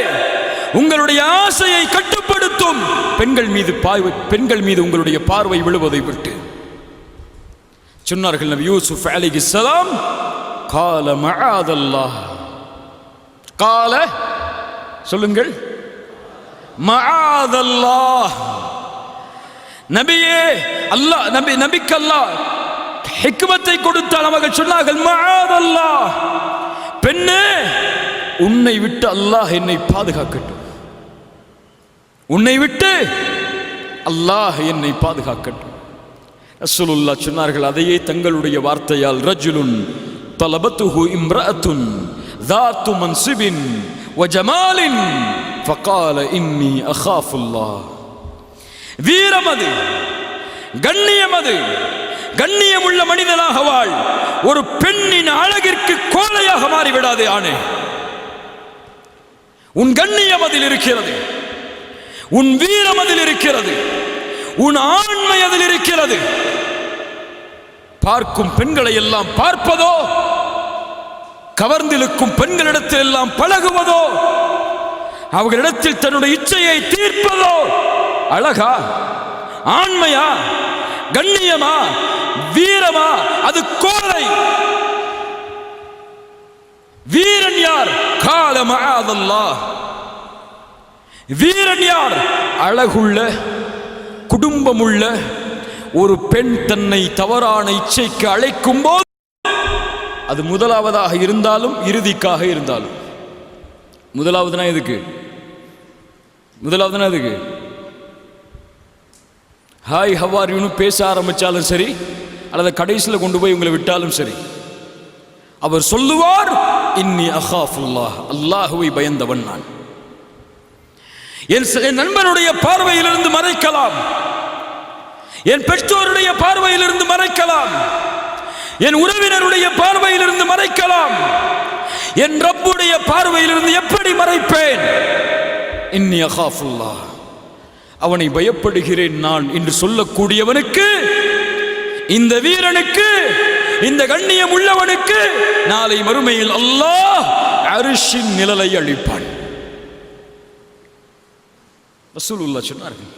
உங்களுடைய ஆசையை கட்டுப்படுத்தும். பெண்கள் மீது உங்களுடைய பார்வை விழுவதை விட்டு சொன்னார்கள் நபி யூசுப் அலைஹிஸ்ஸலாம், கால மஆதல்லாஹ். கால சொல்லுங்கள், மஆதல்லாஹ். நபியே, அல்லாஹ் நபிக்கு அல்லாஹ் ஹிக்மத்தை கொடுத்தால் அவர்கள் சொன்னார்கள், மஆதல்லாஹ், பெண்ணே, உன்னை விட்டு அல்லாஹ் என்னை பாதுகாக்கட்டும், உன்னை விட்டு அல்லாஹ் என்னை பாதுகாக்கட்டும். ரசூலுல்லாஹ் சொன்னார்கள், அதையே தங்களுடைய வார்த்தையால், ரஜுலுன் தலபத்துஹு இம்ரஅத்துன் ذات منصب وجمال فقال إني أخاف الله. வீரமது, கண்ணியமது, கண்ணியமுள்ள மனிதனாக வாழ். ஒரு பெண்ணின் அழகிற்கு கோலையாக மாறிவிடாதே ஆணே. உன் கண்ணியம் அதில் இருக்கிறது, உன் வீரம் அதில் இருக்கிறது, உன் ஆண்மை அதில் இருக்கிறது. பார்க்கும் பெண்களை எல்லாம் பார்ப்பதோ, கவர்ந்திருக்கும் பெண்களிடத்தில் எல்லாம் பழகுவதோ, அவர்களிடத்தில் தன்னுடைய இச்சையை தீர்ப்பதோ அழகா, ஆண்மையா, கண்ணியமா, வீரமா? அது கோலை. வீரன் யார்? கால மஆதல்லாஹ். வீரன் யார்? அழகுள்ள, குடும்பமுள்ள ஒரு பெண் தன்னை தவறான இச்சைக்கு அழைக்கும் போது, அது முதலாவதாக இருந்தாலும் இறுதிக்காக இருந்தாலும். முதலாவதுனா எதுக்கு? முதலாவதுனா எதுக்கு? ஹாய் ஹவார் யூன்னு பேச ஆரம்பித்தாலும் சரி, அல்லது கடைசியில் கொண்டு போய் உங்களை விட்டாலும் சரி, அவர் சொல்லுவார், இன்னி அகாஃபுல்லாஹ், அல்லாஹுவை பயந்தவன் நான். என் நண்பனுடைய பார்வையிலிருந்து மறைக்கலாம், என் பெற்றோருடைய பார்வையிலிருந்து மறைக்கலாம், என் உறவினருடைய பார்வையிலிருந்து மறைக்கலாம், என் ரப்புடைய பார்வையிலிருந்து எப்படி மறைப்பேன்? இன்னி அகாஃபுல்லாஹ், அவனை பயப்படுகிறேன் நான் என்று சொல்லக்கூடியவனுக்கு, இந்த வீரனுக்கு, இந்த கண்ணியம் உள்ளவனுக்கு நாளை மறுமையில் அல்லாஹ் அர்ஷின் நிழலை அளிப்பான். ரசூலுல்லாஹ் சொன்னார்கள்,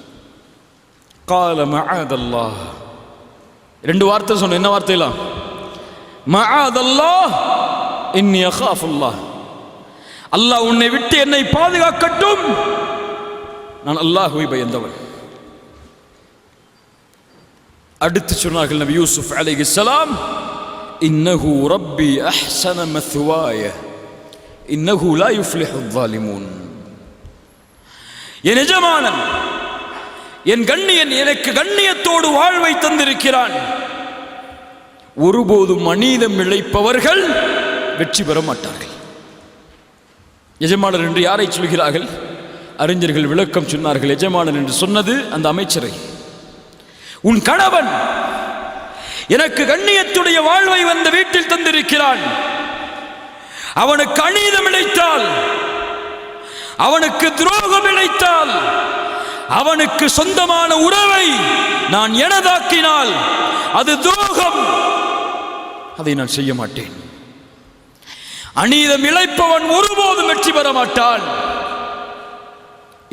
கால மஆதல்லாஹ். ரெண்டு வார்த்தை சொன்ன, என்ன வார்த்தைலாம்? மஆதல்லாஹ், இன்னி அகாஃபுல்லாஹ். அல்லாஹ் உன்னை விட்டு என்னை பாதுகாக்கட்டும், நான் அல்லாஹ்வை பயந்தவன். அடுத்து சொன்னார்கள் நபி யூசுப் அலைஹிஸ்ஸலாம், இன்னஹு ரப்பி அஹ்ஸன மத்வாய இன்னஹு லா யுஃப்லிஹு ظالمون. என் எஜமானன், என் கண்ணியன் எனக்கு கண்ணியத்தோடு வாழ்வை தந்திருக்கிறான். ஒருபோதும் அநீதம் இழைப்பவர்கள் வெற்றி பெற மாட்டார்கள். எஜமானர் என்று யாரை சொல்கிறார்கள்? அறிஞர்கள் விளக்கம் சொன்னார்கள், எஜமானர் என்று சொன்னது அந்த அமைச்சரை. உன் கணவன் எனக்கு கண்ணியத்துடைய வாழ்வை வந்த வீட்டில் தந்திருக்கிறான். அவனுக்கு அநீதம் இழைத்தால், அவனுக்கு துரோகம் இழைத்தால், அவனுக்கு சொந்தமான உறவை நான் எனதாக்கினால் அது துரோகம். அதை நான் செய்ய மாட்டேன். அநீதம் இழைப்பவன் ஒருபோதும் வெற்றி பெற மாட்டான்.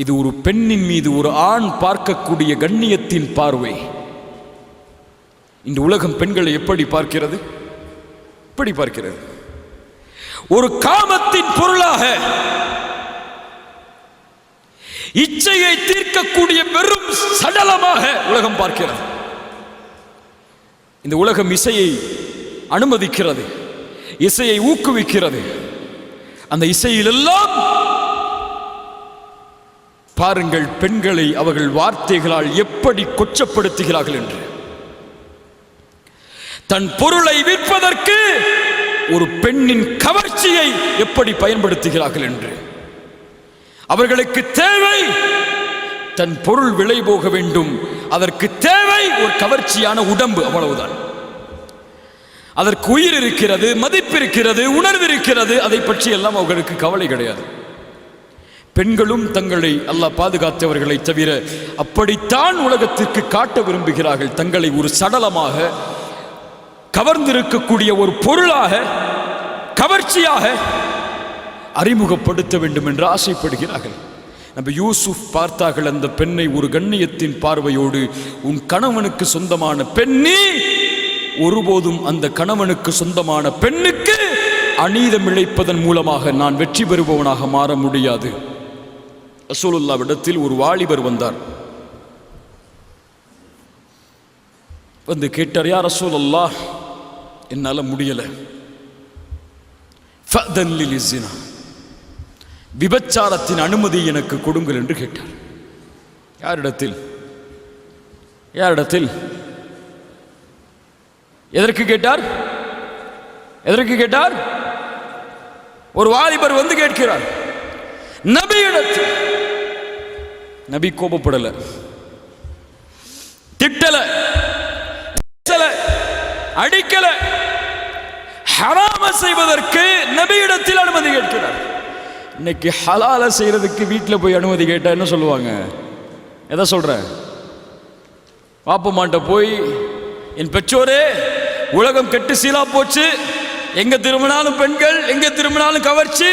இது ஒரு பெண்ணின் மீது ஒரு ஆண் பார்க்கக்கூடிய கண்ணியத்தின் பார்வை. இந்த உலகம் பெண்களை எப்படி பார்க்கிறது? எப்படி பார்க்கிறது? ஒரு காமத்தின் பொருளாக, இச்சையை தீர்க்கக்கூடிய வெறும் சடலமாக உலகம் பார்க்கிறது. இந்த உலகம் இசையை அனுமதிக்கிறது, இசையை ஊக்குவிக்கிறது. அந்த இசையிலெல்லாம் பாருங்கள் பெண்களை அவர்கள் வார்த்தைகளால் எப்படி கொச்சப்படுத்துகிறார்கள் என்று. தன் பொருளை விற்பதற்கு ஒரு பெண்ணின் கவர்ச்சியை எப்படி பயன்படுத்துகிறார்கள் என்று. அவர்களுக்கு தேவை தன் பொருள் விலை போக வேண்டும், அதற்கு தேவை ஒரு கவர்ச்சியான உடம்பு, அவ்வளவுதான். அதற்கு உயிர் இருக்கிறது, மதிப்பு இருக்கிறது, உணர்வு இருக்கிறது, அதை பற்றி எல்லாம் அவர்களுக்கு கவலை கிடையாது. பெண்களும் தங்களை அல்லாஹ் பாதுகாத்தவர்களை தவிர அப்படித்தான் உலகத்திற்கு காட்ட விரும்புகிறார்கள். தங்களை ஒரு சடலமாக, கவர்ந்திருக்கக்கூடிய ஒரு பொருளாக, கவர்ச்சியாக அறிமுகப்படுத்த வேண்டும் என்று ஆசைப்படுகிறார்கள். நம்ம யூசுப் பார்த்தார்கள் அந்த பெண்ணை ஒரு கண்ணியத்தின் பார்வையோடு. உன் கணவனுக்கு சொந்தமான பெண்ணே, ஒருபோதும் அந்த கணவனுக்கு சொந்தமான பெண்ணுக்கு அநீதம் இழைப்பதன் மூலமாக நான் வெற்றி பெறுபவனாக மாற முடியாது. ரசூலுல்லாஹ்விடத்தில் ஒரு வாலிபர் வந்தார். வந்து கேட்டார், யா ரசூலல்லாஹ், என்னால் முடியல, ஃபஅதன் லிஸ்ஸினா, விபச்சாரத்தின் அனுமதி எனக்கு கொடுங்கள் என்று கேட்டார். யாரிடத்தில்? யாரிடத்தில்? எதற்கு கேட்டார்? எதற்கு கேட்டார்? ஒரு வாலிபர் வந்து கேட்கிறார் நபியிடத்தில். நபி கோபப்படல, திட்டல, அடிக்கல. ஹராம செய்வதற்கு நபியிடத்தில் அனுமதி கேட்கிறார். இன்னைக்கு ஹலால செய்யறதுக்கு வீட்டில் போய் அனுமதி கேட்டா என்ன சொல்லுவாங்க? எதை சொல்ற? பாப்பமாட்ட போய், என் பெற்றோரே, உலகம் கெட்டு சீலா போச்சு, எங்க திரும்பினாலும் பெண்கள், எங்க திரும்பினாலும் கவர்ச்சி,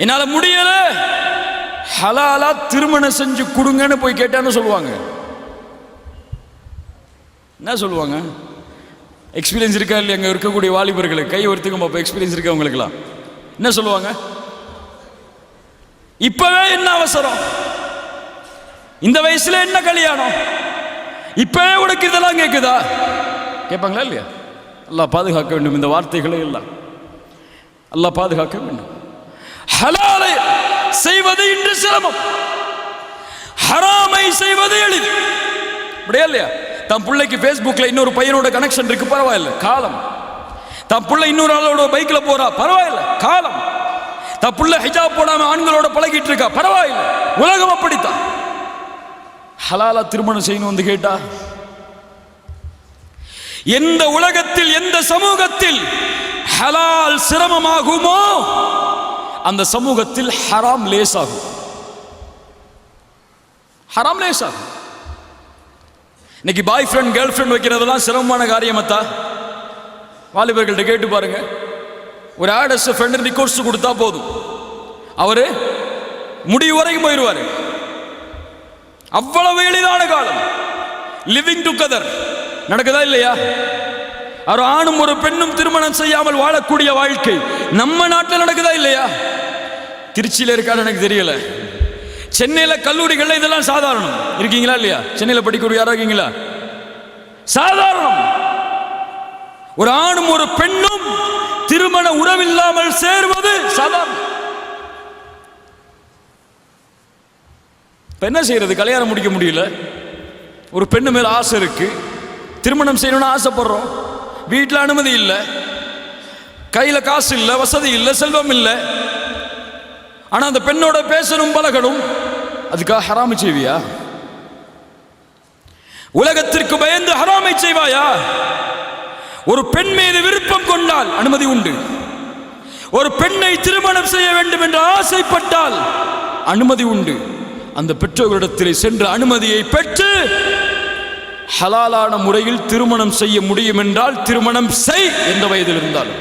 என்னால முடியல, ஹலாலா திருமணம் செஞ்சு கொடுங்கன்னு போய் கேட்டான்னு சொல்லுவாங்க. என்ன சொல்லுவாங்க? எக்ஸ்பீரியன்ஸ் இருக்கா இல்லையா? அங்கே இருக்கக்கூடிய வாலிபர்களுக்கு கை ஒருத்துக்கும் பார்ப்போம், எக்ஸ்பீரியன்ஸ் இருக்கா உங்களுக்குலாம்? என்ன சொல்லுவாங்க? இப்பவே என்ன அவசரம், இந்த வயசுல என்ன கல்யாணம், இப்பவே உனக்கு இதெல்லாம் கேட்குதா? கேட்பாங்களா இல்லையா? அல்லாஹ் பாதுகாக்க வேண்டும் இந்த வார்த்தைகளை எல்லாம். அல்லாஹ் பாதுகாக்க வேண்டும். ஹலாலை செய்வது இன்று சிரமம், ஹராமை செய்வது எளிது. அப்படியா இல்லையா? தன் பிள்ளைக்கு ஃபேஸ்புக்ல இன்னொரு பையனோட கனெக்ஷன் இருக்கு, பரவாயில்ல, காலம். தன் பிள்ளை இன்னொரு ஆளோட பைக்ல போறா, பரவாயில்ல, காலம். தன் பிள்ளை ஹிஜாப் போடாம ஆண்களோட பழகிட்டு இருக்கா, பரவாயில்ல, உலகம் அப்படித்தான். ஹலாலா திருமணம் செய்யணும் வந்து கேட்டா, எந்த உலகத்தில், எந்த சமூகத்தில் ஹலால் சிரமமாகுமோ அந்த சமூகத்தில் ஹராம் லேசாகும். ஹராம் லேசாகும். இன்னைக்கு பாய் ஃப்ரெண்ட், கேர்ள் ஃப்ரெண்ட் வைக்கிறதெல்லாம் சிரமமான காரியமத்தா? வாலிபர்கள்ட்ட கேட்டு பாருங்க. ஒரு ஆடஸ் ஃப்ரெண்ட் ரிக்வெஸ்ட் கொடுத்தா போதும், அவரு முடிவு வரைக்கும் போயிடுவாரு. அவ்வளவு எளிதான காலம். லிவிங் டுகெதர் நடக்குதா இல்லையா? ஒரு ஆணும் ஒரு பெண்ணும் திருமணம் செய்யாமல் வாழக்கூடிய வாழ்க்கை நம்ம நாட்டில் நடக்குதா இல்லையா? திருச்சியில் இருக்கான்னு எனக்கு தெரியல. சென்னையில கல்லூரிகள் இதெல்லாம் சாதாரணம். இருக்கீங்களா இல்லையா? சென்னையில படிக்கிற யாரா இருக்கீங்களா? சாதாரணம். ஒரு ஆணும் ஒரு பெண்ணும் திருமண உறவில்லாமல் சேர்வது சாதாரணம். என்ன செய்யறது? கல்யாணம் முடிக்க முடியல. ஒரு பெண்ணு மேல ஆசை இருக்கு, திருமணம் செய்யணும்னு ஆசைப்படுறோம். வீட்டில் அனுமதி இல்லை, கையில காசு இல்லை, வசதி இல்லை, செல்வம் இல்லை. ஆனா அந்த பெண்ணோட பேசணும், பழகணும். அதுக்காக ஹராமை செய்வியா? உலகத்திற்கு பயந்து ஹராமை செய்வாயா? ஒரு பெண் மீது விருப்பம் கொண்டால் அனுமதி உண்டு. ஒரு பெண்ணை திருமணம் செய்ய வேண்டும் என்று ஆசைப்பட்டால் அனுமதி உண்டு. அந்த பெற்றோர்களிடத்திலே சென்று அனுமதியை பெற்று ஹலாலான முறையில் திருமணம் செய்ய முடியும் என்றால் திருமணம் செய், எந்த வயதில் இருந்தாலும்.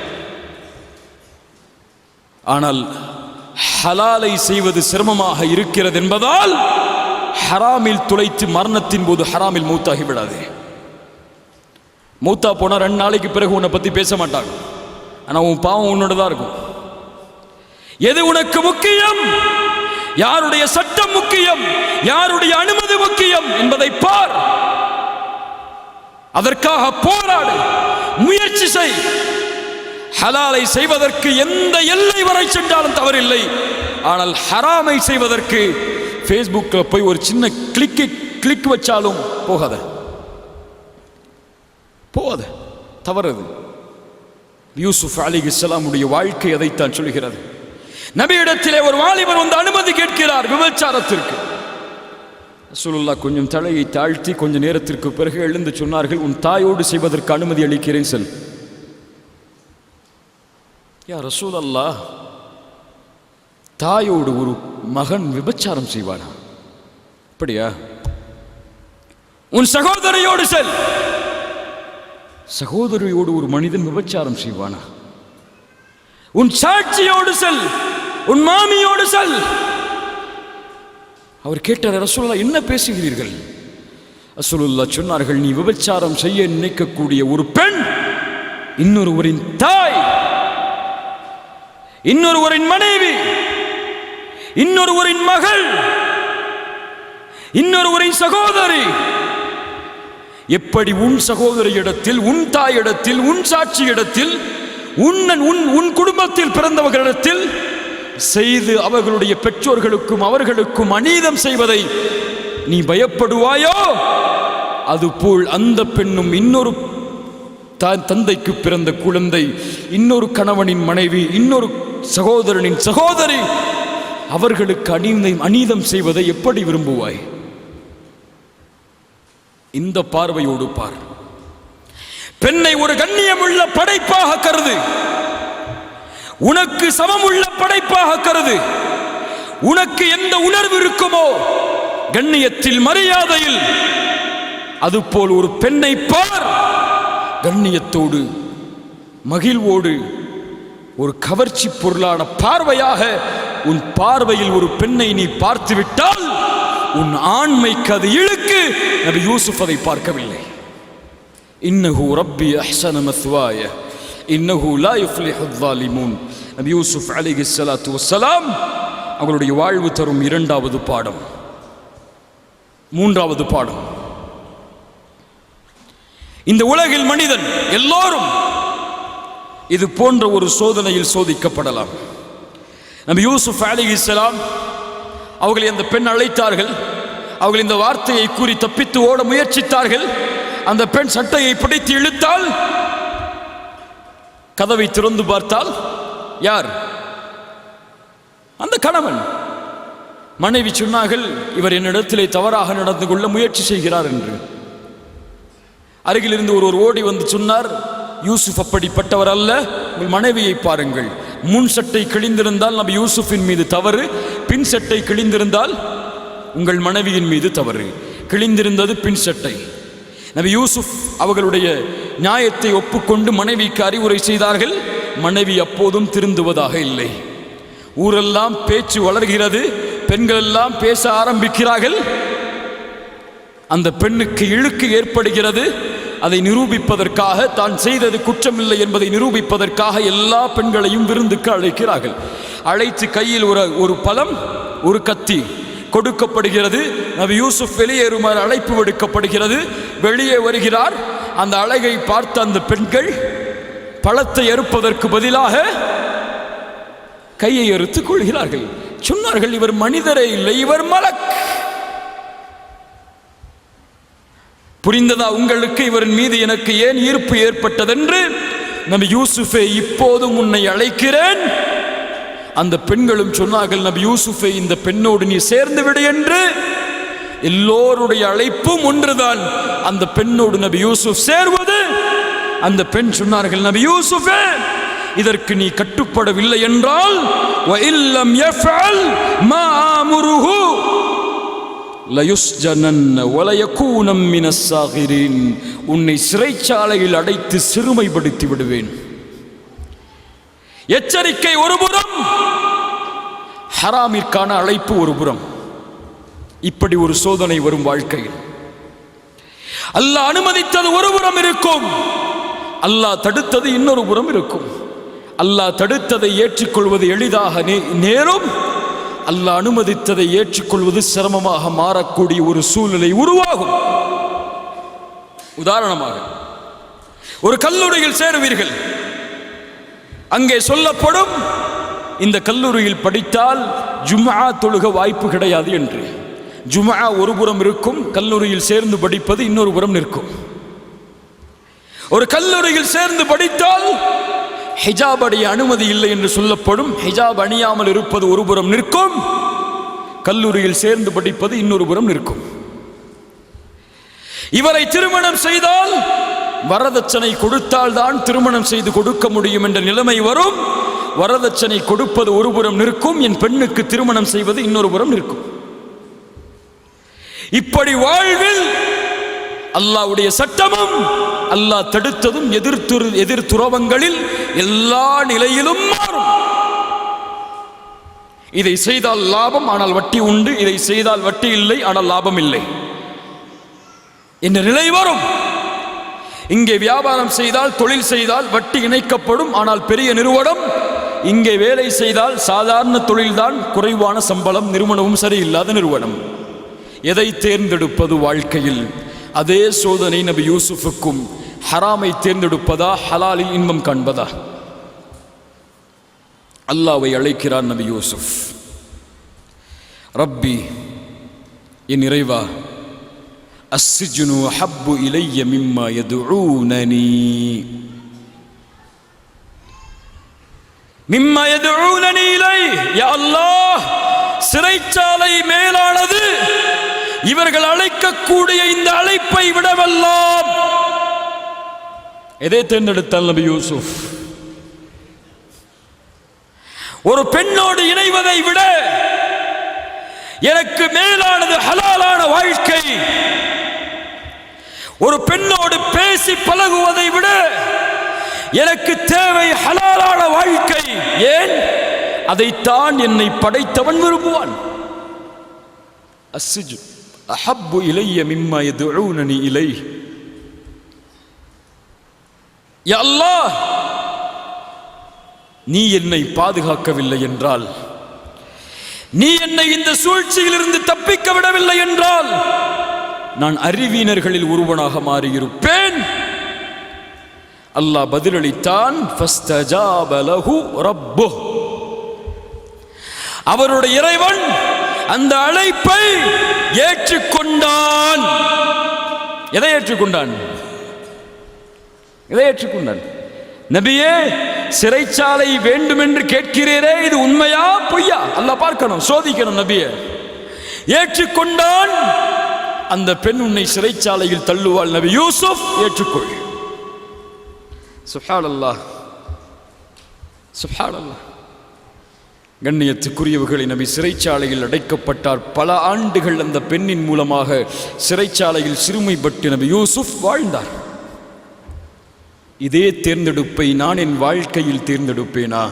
ஆனால் ஹலாலை செய்வது சிரமமாக இருக்கிறது என்பதால் ஹராமில் துளைத்து மரணத்தின் போது ஹராமில் மூத்தாகி விடாது. மூத்தா போனா 2 நாளைக்கு பிறகு உன்னை பத்தி பேச மாட்டாங்க. ஆனா உன் பாவம் உன்னோட தான் இருக்கும். எது உனக்கு முக்கியம்? யாருடைய சட்டம் முக்கியம்? யாருடைய அனுமதி முக்கியம் என்பதை பார். அதற்காக போராடு, முயற்சி செய். ஹலாலை செய்வதற்கு எந்த எல்லை வரை சென்றாலும் தவறில்லை. ஆனால் ஹராமை செய்வதற்கு ஃபேஸ்புக்கில் போய் ஒரு சின்ன கிளிக் வச்சாலும் போகாத, தவறது. யூசுப் அலைஹிஸ்ஸலாமுடைய வாழ்க்கை அதைத்தான் சொல்கிறது. நபியிடத்திலே ஒரு வாலிபர் வந்து அனுமதி கேட்கிறார் விபச்சாரத்திற்கு. ரசூலுல்லாஹ் கொஞ்சம் தலையை தாழ்த்தி கொஞ்ச நேரத்திற்கு பிறகு எழுந்து சொன்னார்கள், உன் தாயோடு செய்வதற்கு அனுமதி அளிக்கிறேன் சொல். யா ரசூலல்லாஹ், தாயோடு ஒரு மகன் விபச்சாரம் செய்வானா? அப்படியா? உன் சகோதரியோடு செல். சகோதரியோடு ஒரு மனிதன் விபச்சாரம் செய்வானா? உன் சாட்சியோடு செல், உன் மாமியோடு செல். அவர் கேட்டார், ரசூலுல்லாஹ் என்ன பேசுகிறீர்கள்? ரசூலுல்லாஹ் சொன்னார்கள், நீ விபச்சாரம் செய்ய நினைக்கக்கூடிய ஒரு பெண் இன்னொருவரின் தாய், இன்னொருவரின் மனைவி, இன்னொருவரின் மகள், இன்னொருவரின் சகோதரி. எப்படி உன் சகோதரியிடத்தில், உன் தாயிடத்தில், உன் சாட்சியிடத்தில், உன் குடும்பத்தில் பிறந்தவர்களிடத்தில் செய்து அவர்களுடைய பெற்றோர்களுக்கும் அவர்களுக்கும் அநீதம் செய்வதை நீ பயப்படுவாயோ, அதுபோல் அந்த பெண்ணும் இன்னொரு தந்தைக்கு பிறந்த குழந்தை, இன்னொரு கணவனின் மனைவி, இன்னொரு சகோதரனின் சகோதரி, அவர்களுக்கு அநீதம் செய்வதை எப்படி விரும்புவாய்? இந்த பார்வையோடு பார். பெண்ணை ஒரு கண்ணியமுள்ள படைப்பாக கருது, உனக்கு சமமுள்ள படைப்பாக கருது. உனக்கு எந்த உணர்வு இருக்குமோ கண்ணியத்தில், மரியாதையில், அதுபோல் ஒரு பெண்ணை பார். கண்ணியத்தோடு, மகிழ்வோடு, ஒரு கவர்ச்சி பொருளான பார்வையாக உன் பார்வையில் ஒரு பெண்ணை நீ பார்த்து விட்டால் உன் ஆண்மைக்கு அது இழுக்கு. நபி யூசுப் அதை பார்க்கவில்லை. இன்னஹு ரப்பி அஹ்ஸன மத்வாய இன்னஹு லா யுஃப்லிஹுல் ஸாலிமூன். நபி யூசுப் அலைஹிஸ்ஸலாத்து வஸ்ஸலாம் அவருடைய வாழ்வு தரும் இரண்டாவது பாடம். மூன்றாவது பாடம், இந்த உலகில் மனிதன் எல்லோரும் இது போன்ற ஒரு சோதனையில் சோதிக்கப்படலாம். நபி யூசுப் அலைஹிஸ்ஸலாம் அவர்களை அந்த பெண் அழைத்தார்கள். அவர்கள் இந்த வார்த்தையை கூறி தப்பித்து ஓட முயற்சித்தார்கள். அந்த பெண் சட்டையை பிடித்து இழுத்தால், கதவை திறந்து பார்த்தால் யார்? அந்த கணவன். மனைவி சொன்னார்கள், இவர் என்னிடத்திலே தவறாக நடந்து கொள்ள முயற்சி செய்கிறார் என்று. அருகில் இருந்து ஒருவர் ஓடி வந்து சொன்னார், யூசுப் அப்படிப்பட்டவர் அல்ல, உங்கள் மனைவியை பாருங்கள். முன் சட்டை கிழிந்திருந்தால் நபி யூசுஃபின் மீது தவறு, பின் சட்டை கிழிந்திருந்தால் உங்கள் மனைவியின் மீது தவறு. கிழிந்திருந்தது பின் சட்டை. நபி யூசுப் அவர்களுடைய நியாயத்தை ஒப்புக்கொண்டு மனைவிக்கு அறிவுரை செய்தார்கள். மனைவி அப்போதும் திருந்துவதாக இல்லை. ஊரெல்லாம் பேச்சு வளர்கிறது, பெண்கள் எல்லாம் பேச ஆரம்பிக்கிறார்கள். அந்த பெண்ணுக்கு இழுக்கு ஏற்படுகிறது. அதை நிரூபிப்பதற்காக, தான் செய்தது குற்றமில்லை என்பதை நிரூபிப்பதற்காக எல்லா பெண்களையும் விருந்துக்கு அழைக்கிறார்கள். அழைத்து கையில் ஒரு பழம், ஒரு கத்தி கொடுக்கப்படுகிறது. நபி யூசுப் வெளியேறுமாறு அழைப்பு விடுக்கப்படுகிறது. வெளியே வருகிறார். அந்த அழகை பார்த்த அந்த பெண்கள் பழத்தை அறுப்பதற்கு பதிலாக கையை அறுத்துக் கொள்கிறார்கள். சொன்னார்கள், இவர் மனிதரே இல்லை, இவர் மலக். புரிந்ததா உங்களுக்கு இவரின் மீது எனக்கு ஏன் ஈர்ப்பு ஏற்பட்டதென்று? நபி யூசுஃபே, இப்போதும் உன்னை அழைக்கிறேன். அந்த பெண்களும் சொன்னார்கள், நபி யூசுஃபே, இந்த பெண்ணோடு நீ சேர்ந்து விடு என்று. எல்லோருடைய அழைப்பும் ஒன்றுதான், அந்த பெண்ணோடு நபி யூசுப் சேர்வது. அந்த பெண் சொன்னார்கள், நபி யூசுஃபே, இதற்கு நீ கட்டுப்படவில்லை என்றால் வஇல்லம் யஃஅல் மா அம்ருஹு லயுஸ்ஜனன்ன வலயகூனம் மினஸ் சாகிரீன். உன்னை சிறைச்சாலையில் அடைத்து சிறுமைப்படுத்தி விடுவேன். எச்சரிக்கை ஒருபுறம், ஹராமிற்கான அழைப்பு ஒருபுறம். இப்படி ஒரு சோதனை வரும் வாழ்க்கையில். அல்லாஹ் அனுமதித்தது ஒருபுறம் இருக்கும், அல்லாஹ் தடுத்தது இன்னொரு புறம் இருக்கும். அல்லாஹ் தடுத்ததை ஏற்றுக்கொள்வது எளிதாக நேரும், அல்லாஹ் அனுமதித்ததை ஏற்றுக்கொள்வது சிரமமாக மாறக்கூடிய ஒரு சூழ்நிலை உருவாகும். உதாரணமாக ஒரு கல்லூரியில் சேருவீர்கள். அங்கே சொல்லப்படும், இந்த கல்லூரியில் படித்தால் ஜும்ஆ தொழுக வாய்ப்பு கிடையாது என்று. ஜும்ஆ ஒரு புறம் இருக்கும், கல்லூரியில் சேர்ந்து படிப்பது இன்னொரு புறம் நிற்கும். ஒரு கல்லூரியில் சேர்ந்து படித்தால் ஹிஜாப் அணிய அனுமதி இல்லை என்று சொல்லப்படும். ஹிஜாப் அணியாமல் இருப்பது ஒரு புறம் நிற்கும், கல்லூரியில் சேர்ந்து படிப்பது இன்னொரு புறம் நிற்கும். இவரை திருமணம் செய்தால் வரதட்சணை கொடுத்தால் தான் திருமணம் செய்து கொடுக்க முடியும் என்ற நிலைமை வரும். வரதட்சணை கொடுப்பது ஒரு புறம் நிற்கும், என் பெண்ணுக்கு திருமணம் செய்வது இன்னொரு புறம் நிற்கும். இப்படி வாழ்வில் அல்லாஹ்வுடைய சட்டமும் அல்லாஹ் தடுத்ததும் எதிர்த்துறவங்களில் எல்லா நிலையிலும் மாறும். இதை செய்தால் லாபம், ஆனால் வட்டி உண்டு. இதை செய்தால் வட்டி இல்லை, ஆனால் லாபம் இல்லை என்ற நிலை வரும். இங்கே வியாபாரம் செய்தால், தொழில் செய்தால் வட்டி இணைக்கப்படும், ஆனால் பெரிய நிறுவனம். இங்கே வேலை செய்தால் சாதாரண தொழில்தான், குறைவான சம்பளம், நிறுவனமும் சரியில்லாத நிறுவனம். எதை தேர்ந்தெடுப்பது வாழ்க்கையில்? அதே சோதனை நபி யூசுஃபுக்கும். ஹராமை தேர்ந்தெடுப்பதா, ஹலாலில் இன்பம் காண்பதா? அல்லாஹ்வை அழைக்கிறார் நபி யூசுப். ரப்பி, என் இறைவா, அஸ்ஸிஜ்னு அஹப்பு இலைய மிம்மா யதுஊனனி இலை. யா அல்லாஹ், சிறைச்சாலை மேலானது இவர்கள் அழைக்கக்கூடிய இந்த அழைப்பை விடவெல்லாம். எதை தேர்ந்தெடுத்தால் நபி யூசுப்? ஒரு பெண்ணோடு இணைவதை விட எனக்கு மேலானது ஹலாலான வாழ்க்கை. ஒரு பெண்ணோடு பேசி பழகுவதை விட எனக்கு தேவை ஹலாலான வாழ்க்கை. ஏன்? அதைத்தான் என்னை படைத்தவன் விரும்புவான். அஸ்ஸிஜ் அஹப்பு இலைய மிம்மா யதுஊனனி இலை. யா அல்லாஹ், நீ என்னை பாதுகாக்கவில்லை என்றால், நீ என்னை இந்த சூழ்ச்சியிலிருந்து தப்பிக்க விடவில்லை என்றால், நான் அறிவீனர்களில் ஒருவனாக மாறியிருப்பேன். அல்லாஹ் பதிலளித்தான். ஃபஸ்தஜாப லஹு ரப்புஹ். அவருடைய இறைவன் அந்த அழைப்பை ஏற்றுக்கொண்டான். எதை ஏற்றுக்கொண்டான்? எதை ஏற்றுக்கொண்டான்? நபியே, சிறைச்சாலை வேண்டும் என்று கேட்கிறீரே, இது உண்மையா பொய்யா? அல்லாஹ் பார்க்கணும், சோதிக்கணும். நபியே ஏற்றுக்கொண்டான். அந்த பெண் உன்னை சிறைச்சாலையில் தள்ளுவாள். நபி யூசுப், ஏற்றுக்கொள். சுப்ஹானல்லாஹ், சுப்ஹானல்லாஹ். கண்ணியத்துக்குரியவர்களை, நபி சிறைச்சாலையில் அடைக்கப்பட்டார். பல ஆண்டுகள் அந்த பெண்ணின் மூலமாக சிறைச்சாலையில் சிறுமைப்பட்டு நபி யூசுப் வாழ்ந்தார். இதே தேர்ந்தெடுப்பை நான் என் வாழ்க்கையில் தேர்ந்தெடுப்பேனா?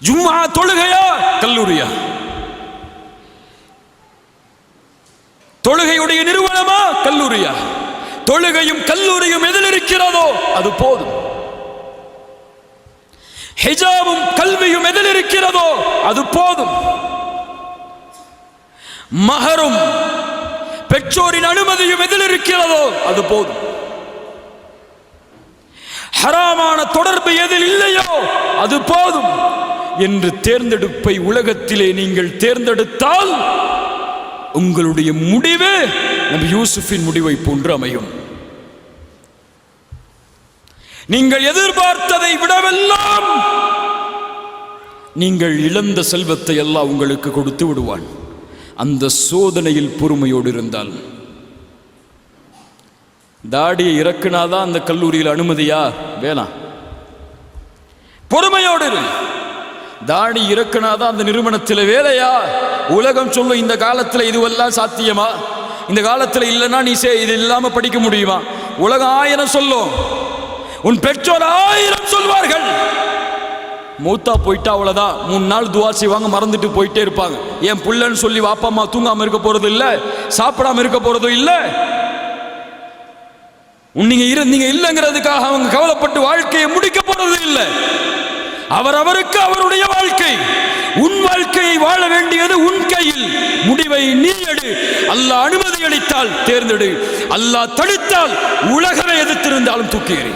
ஜும்ஆ தொழுகையா, கல்லூரியா? தொழுகையுடைய நிறுவனமா, கல்லூரியா? தொழுகையும் கல்லூரியும் எதில் இருக்கிறதோ அது போதும். ஹிஜாபும் கல்வியும் எதில் இருக்கிறதோ அது போதும். மஹரும் பெற்றோரின் அனுமதியும் எதில் இருக்கிறதோ அது போதும். ஹராமான தொடர்பு எதில் இல்லையோ அது போதும் என்று தேர்ந்தெடுப்பை உலகத்திலே நீங்கள் தேர்ந்தெடுத்தால் உங்களுடைய முடிவு நபி யூசுஃபின் முடிவை போன்று அமையும். நீங்கள் எதிர்பார்த்ததை விடவெல்லாம் நீங்கள் இழந்த செல்வத்தை எல்லாம் உங்களுக்கு கொடுத்து விடுவான். அந்த சோதனையில் பொறுமையோடு இருந்தால். தாடியை இறக்குனாதான் அந்த கல்லூரியில் அனுமதியா? வேணாம், பொறுமையோடு இரு. தாடி இறக்குனாதான் அந்த நிறுவனத்தில் வேலையா? உலகம் சொல்லும், இந்த காலத்தில் இதுவெல்லாம் சாத்தியமா? இந்த காலத்தில் இல்லைன்னா நீ இது இல்லாம படிக்க முடியுமா? உலகம் 1000 சொல்லும், உன் பெற்றோர் 1000 சொல்வார்கள். மூத்தா போயிட்டா அவ்வளவுதான். 3 நாள் துவா செய்வாங்க, மறந்துட்டு போயிட்டே இருப்பாங்க. என் புள்ளன்னு சொல்லி வாப்பா அம்மா தூங்காம இருக்க போறது இல்லை, சாப்பிடாம இருக்க போறதும் இல்லை. நீங்க இல்லைங்கிறதுக்காக அவங்க கவலைப்பட்டு வாழ்க்கையை முடிக்க போறது இல்லை. அவரவருக்கு அவருடைய வாழ்க்கை. உன் வாழ்க்கையை வாழ வேண்டியது உன் கையில். முடிவை நீ எடு. அல்லாஹ் அனுமதி அளித்தால் தேர்ந்தெடு, அல்லாஹ் தடுத்தால் உலகமே எதிர்த்திருந்தாலும் தூக்கி எறி.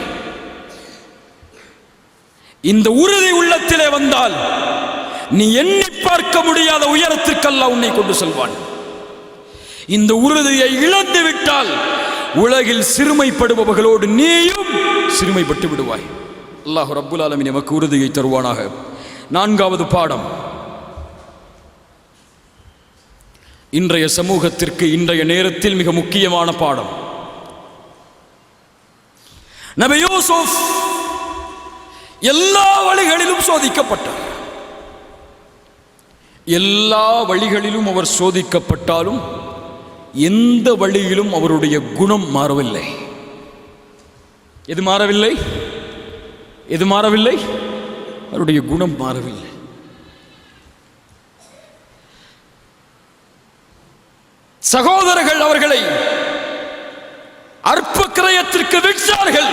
இந்த உறுதி உள்ளத்திலே வந்தால் நீ எண்ணி பார்க்க முடியாத உயரத்திற்கு அல்லாஹ் உன்னை கொண்டு செல்வான். இந்த உறுதியை இழந்து விட்டால் உலகில் சிறுமைப்படுபவர்களோடு நீயும் சிறுமைப்பட்டு விடுவாய். அல்லாஹ் ரப்புல் ஆலமீன் நமக்கு உறுதியை தருவானாக. 4வது பாடம், இன்றைய சமூகத்திற்கு இன்றைய நேரத்தில் மிக முக்கியமான பாடம். நபி யூசுப் எல்லா வழிகளிலும் சோதிக்கப்பட்டார். எல்லா வழிகளிலும் அவர் சோதிக்கப்பட்டாலும் எந்த வழியிலும் அவருடைய குணம் மாறவில்லை. எது மாறவில்லை? எது மாறவில்லை? அவருடைய குணம் மாறவில்லை. சகோதரர்கள் அவர்களை அற்ப கிரயத்திற்கு விற்றார்கள்.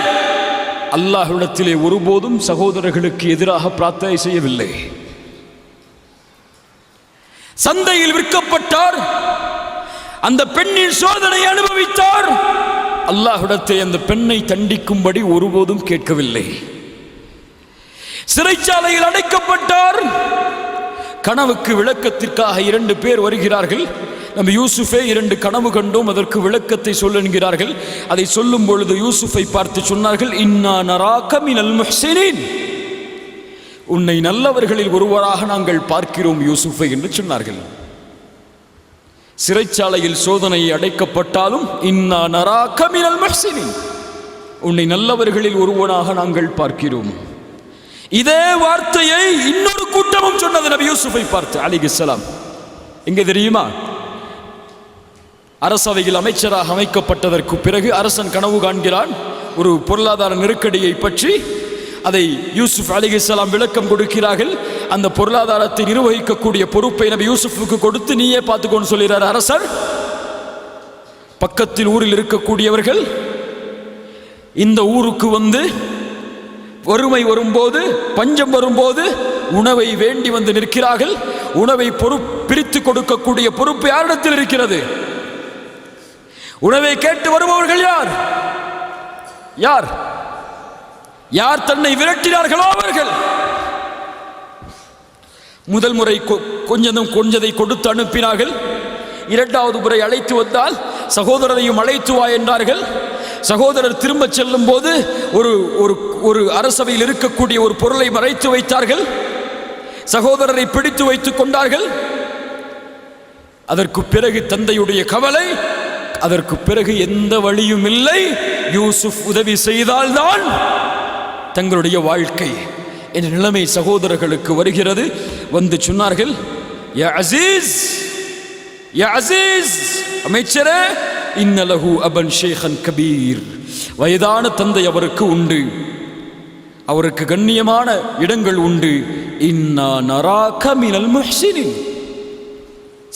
அல்லாஹ்விடத்திலே ஒருபோதும் சகோதரர்களுக்கு எதிராக பிரார்த்தனை செய்யவில்லை. சந்தையில் விற்கப்பட்டார். அந்த பெண்ணின் சோதனை அனுபவித்தார். அல்லாஹ்விடத்தை அந்த பெண்ணை தண்டிக்கும்படி ஒருபோதும் கேட்கவில்லை. சிறைச்சாலையில் அடைக்கப்பட்டார். கனவுக்கு விளக்கத்திற்காக 2 பேர் வருகிறார்கள். நம்ம யூசுஃபே 2 கனவு கண்டோம், அதற்கு விளக்கத்தை சொல்லுகிறார்கள். அதை சொல்லும் பொழுது யூசுஃபை பார்த்து சொன்னார்கள், இன்னா நராக மினல் முஹ்சினீன், உன்னை நல்லவர்களில் ஒருவராக நாங்கள் பார்க்கிறோம் யூசுஃபை என்று சொன்னார்கள். சிறைச்சாலையில் சோதனை அடைக்கப்பட்டாலும் இன்னா நராக மினல் முஹ்சினீன், உன்னை நல்லவர்களில் ஒருவனாக நாங்கள் பார்க்கிறோம். இதே வார்த்தையை இன்னொரு கூட்டமும் சொன்னது நபி யூசுஃபை பார்த்து அலைஹிஸ்ஸலாம். எங்கே தெரியுமா? அரசவையில் அமைச்சராக அமைக்கப்பட்டதற்கு பிறகு அரசன் கனவு காண்கிறான் ஒரு பொருளாதார நெருக்கடியை பற்றி. அதை யூசுப் அலைஹிஸ்ஸலாம் விளக்கம் கொடுக்கிறார்கள். அந்த பொருளாதாரத்தை நிர்வகிக்கக்கூடிய பொறுப்பை நபி யூசுஃபுக்கு கொடுத்து நீயே பார்த்துக்கொண்டு சொல்கிறார் அரசர். பக்கத்தில் ஊரில் இருக்கக்கூடியவர்கள் இந்த ஊருக்கு வந்து வறுமை வரும்போது, பஞ்சம் வரும்போது உணவை வேண்டி வந்து நிற்கிறார்கள். உணவை பிரித்து கொடுக்கக்கூடிய பொறுப்பு யாரிடத்தில் இருக்கிறது? உணவை கேட்டு வருபவர்கள் யார்? யார் யார் தன்னை விரட்டினார்களோ அவர்கள். முதல் முறை கொஞ்சதை கொடுத்து அனுப்பினார்கள். 2வது முறை அழைத்து வந்தால் சகோதரரையும் அழைத்து வா என்றார்கள். சகோதரர் திரும்ப செல்லும் போது ஒரு அரசவையில் இருக்கக்கூடிய ஒரு பொருளை மறைத்து வைத்தார்கள். சகோதரரை பிடித்து வைத்துக் கொண்டார்கள். அதற்கு பிறகு தந்தையுடைய கவலை. அதற்கு பிறகு எந்த வழியும் இல்லை, யூசுப் உதவி செய்தால்தான் தங்களுடைய வாழ்க்கை என்ற நிலைமை சகோதரர்களுக்கு வருகிறது. வந்து சொன்னார்கள், யா அசீஸ், யா அசீஸ், அமைச்சரே, இன்னலஹு அபன் ஷேഖன் கபீர், வயதான தந்தை அவருக்கு உண்டு, அவருக்கு கண்ணியமான இடங்கள் உண்டு. இன்னா நராக மினல் முஹ்சினின்.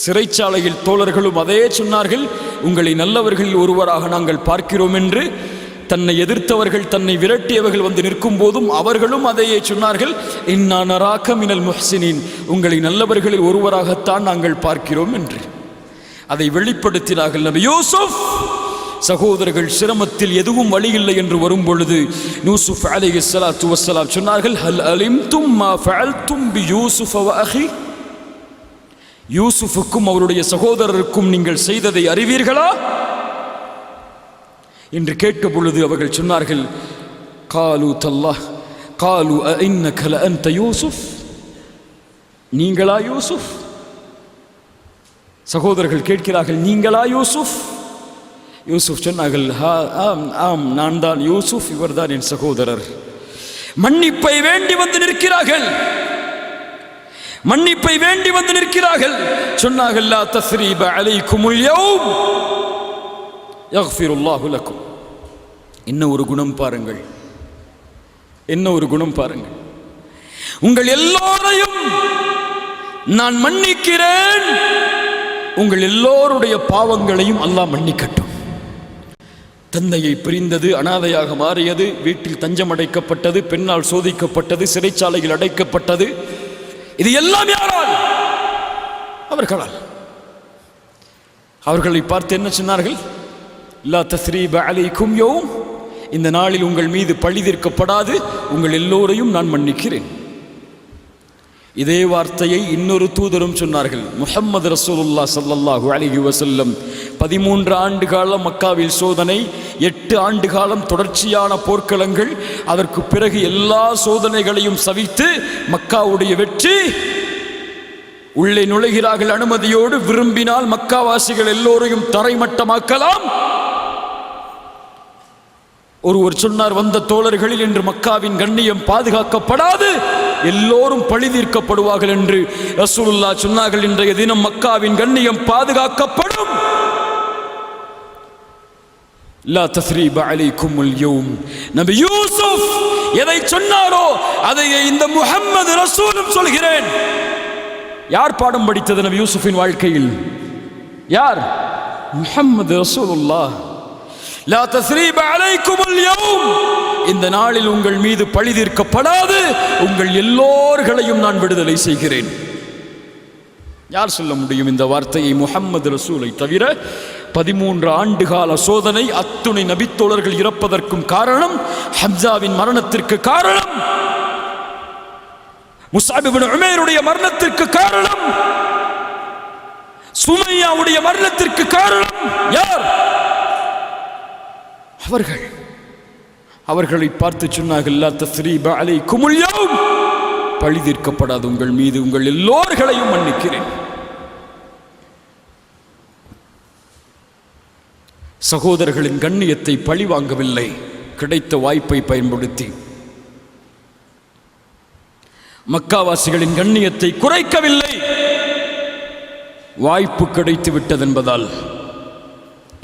சிறைச்சாலையில் தோழர்களும் அதே சொன்னார்கள், உங்களை நல்லவர்களில் ஒருவராக நாங்கள் பார்க்கிறோம் என்று. தன்னை எதிர்த்தவர்கள், தன்னை விரட்டியவர்கள் வந்து நிற்கும் போதும் அவர்களும் அதையே சொன்னார்கள், இன்னா நராக மினல் முஹ்சினின், உங்களை நல்லவர்களில் ஒருவராகத்தான் நாங்கள் பார்க்கிறோம் என்று. அதை வெளிப்படுத்தினார்கள் நபி யூசுப். சகோதரர்கள் சிரமத்தில் எதுவும் வழியில்லை என்று வரும் பொழுது யூசுப் அலைஹிஸ்ஸலாத்து வஸ்ஸலாம் சொன்னார்கள், ஹல் அலிம்தும் மா ஃபஅல்தும் பி யூசுஃப வ அஹி, யூசுஃபுக்கும் அவருடைய சகோதரருக்கும் நீங்கள் செய்ததை அறிவீர்களா என்று கேட்ட பொழுது அவர்கள் சொன்னார்கள், காலு தல்லாஹ் காலு அஇன்னக லஅன்த யூசுப், நீங்களா யூசுப்? சகோதரர்கள் கேட்கிறார்கள், நீங்களா யூசுப்? யூசுப் சொன்னார்கள், ஆம் ஆம், நான் தான் யூசுப், இவர்தான் என் சகோதரர். மன்னிப்பை வேண்டி வந்து நிற்கிறார்கள், மன்னிப்பை வேண்டி வந்து நிற்கிறார்கள். சொன்னார்கள், லா தஸ்ரீப அலைக்குமுல் யௌம் யக்ஃபிருல்லாஹு லக்கும். என்ன ஒரு குணம் பாருங்கள், என்ன ஒரு குணம் பாருங்கள். உங்கள் எல்லோரையும் நான் மன்னிக்கிறேன், உங்கள் எல்லோருடைய பாவங்களையும் அல்லாஹ் மன்னிக்கட்டும். தந்தையை பிரிந்தது, அனாதையாக மாறியது, வீட்டில் தஞ்சம் அடைக்கப்பட்டது, பெண்ணால் சோதிக்கப்பட்டது, சிறைச்சாலையில் அடைக்கப்பட்டது. இது எல்லாம் யாரால்? அவர்களால். அவர்களை பார்த்து என்ன சொன்னார்கள்? லா தஸ்ரீப அலைக்கும் யௌம், இந்த நாளில் உங்கள் மீது பழி தீர்க்கப்படாது, உங்கள் எல்லோரையும் நான் மன்னிக்கிறேன். இதே வார்த்தையை இன்னொரு தூதரும் சொன்னார்கள். முஹம்மது ரசூலுல்லாஹ் ஸல்லல்லாஹு அலைஹி வஸல்லம் 13 ஆண்டு காலம் மக்காவில் சோதனை, 8 ஆண்டு காலம் தொடர்ச்சியான போர்க்களங்கள், அதற்கு பிறகு எல்லா சோதனைகளையும் சவித்து மக்காவுடைய வெற்றி. உள்ளே நுழைகிறார்கள் அனுமதியோடு, விரும்பினால் மக்காவாசிகள் எல்லோரையும் தரைமட்டமாக்கலாம். ஒருவர் சொன்னார், வந்த தோழர்களில் என்று மக்காவின் கண்ணியம் பாதுகாக்கப்படாது, எல்லோரும் பழி தீர்க்கப்படுவார்கள் என்று ரசூலுல்லாஹ் சொன்னார்கள். இன்றைய தினம் மக்காவின் கண்ணியம் பாதுகாக்கப்படும். லா தஸ்ரீப அலைக்குமுல் யௌம். நபி யூசுப் எதை சொன்னாரோ அதை இந்த முஹம்மது ரசூலும் சொல்கிறேன். யார் பாடம் படித்தது நபி யூசுஃபின் வாழ்க்கையில்? யார்? முஹம்மது ரசூலுல்லாஹ். லா தஸ்ரீப அலைக்குமுல் யௌம், இந்த நாளில் உங்கள் மீது பழி தீர்க்கப்படாது, உங்கள் எல்லோர்களையும் நான் விடுதலை செய்கிறேன். யார் சொல்ல முடியும் இந்த வார்த்தையை? முஹம்மது ரசூலை தவிர. 13 ஆண்டுகால சோதனை, அத்துணை நபித்தோழர்கள் இறப்பதற்கும் காரணம், ஹம்சாவின் மரணத்திற்கு காரணம், முஸ்அப் இப்னு உமைருடைய மரணத்திற்கு காரணம், சுமையாவுடைய மரணத்திற்கு காரணம் யார்? அவர்கள். அவர்களை பார்த்து சொன்னார்கள், லா தஸ்ரீப அலைக்குமுல் யௌம், பழி தீர்க்கப்படாது உங்கள் மீது, உங்கள் எல்லோர்களையும் மன்னிக்கிறேன். சகோதரர்களின் கண்ணியத்தை பழி வாங்கவில்லை, கிடைத்த வாய்ப்பை பயன்படுத்தி. மக்காவாசிகளின் கண்ணியத்தை குறைக்கவில்லை, வாய்ப்பு கிடைத்து விட்டதென்பதால்.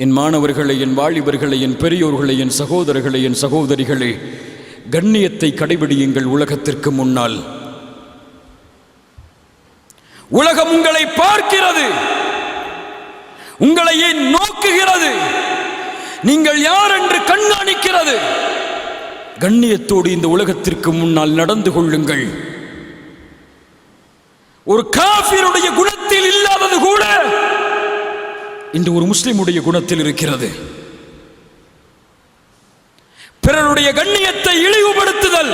என் மாணவர்களை, என் வாலிபர்களை, என் பெரியோர்களை, என் சகோதரர்களை, என் சகோதரிகளே, கண்ணியத்தை கடைபிடியுங்கள். உலகத்திற்கு முன்னால் உலகம் உங்களை பார்க்கிறது, உங்களை ஏன் நோக்குகிறது, நீங்கள் யார் என்று கண்காணிக்கிறது. கண்ணியத்தோடு இந்த உலகத்திற்கு முன்னால் நடந்து கொள்ளுங்கள். ஒரு காஃபிருடைய குணத்தில் இல்லாதது கூட இன்று ஒரு முஸ்லிமுடைய குணத்தில் இருக்கிறது. பிறருடைய கண்ணியத்தை இழிவுபடுத்துதல்,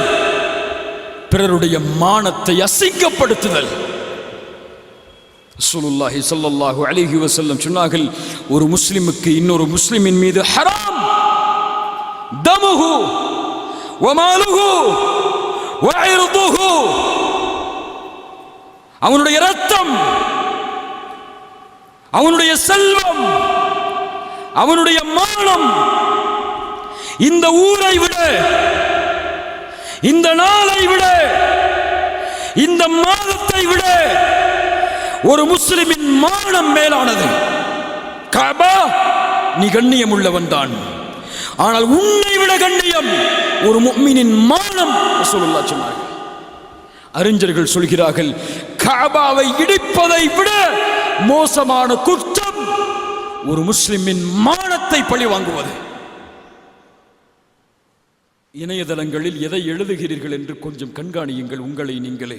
பிறருடைய மானத்தை அசிங்கப்படுத்துதல். ரசூலுல்லாஹி ஸல்லல்லாஹு அலைஹி வஸல்லம் சொன்னார்கள், ஒரு முஸ்லிமுக்கு இன்னொரு முஸ்லிமின் மீது ஹராம், தமுஹு வ மாலுஹு வ இர்துஹு, அவனுடைய இரத்தம், அவனுடைய செல்வம், அவனுடைய மானம், இந்த ஊரை விட, இந்த நாளை விட, இந்த மாதத்தை விட ஒரு முஸ்லிமின் மானம் மேலானது. கஅபா, நீ கண்ணியம் உள்ளவன் தான், ஆனால் உன்னை விட கண்ணியம் ஒரு முஃமினின் மானம். ரசூலுல்லாஹ் சொன்னார்கள். அறிஞர்கள் சொல்கிறார்கள், கஅபாவை இடிப்பதை விட மோசமான குற்றம் ஒரு முஸ்லிமின் மானத்தை பழி வாங்குவது. இணையதளங்களில் எதை எழுதுகிறீர்கள் என்று கொஞ்சம் கண்காணியுங்கள் உங்களை நீங்களே.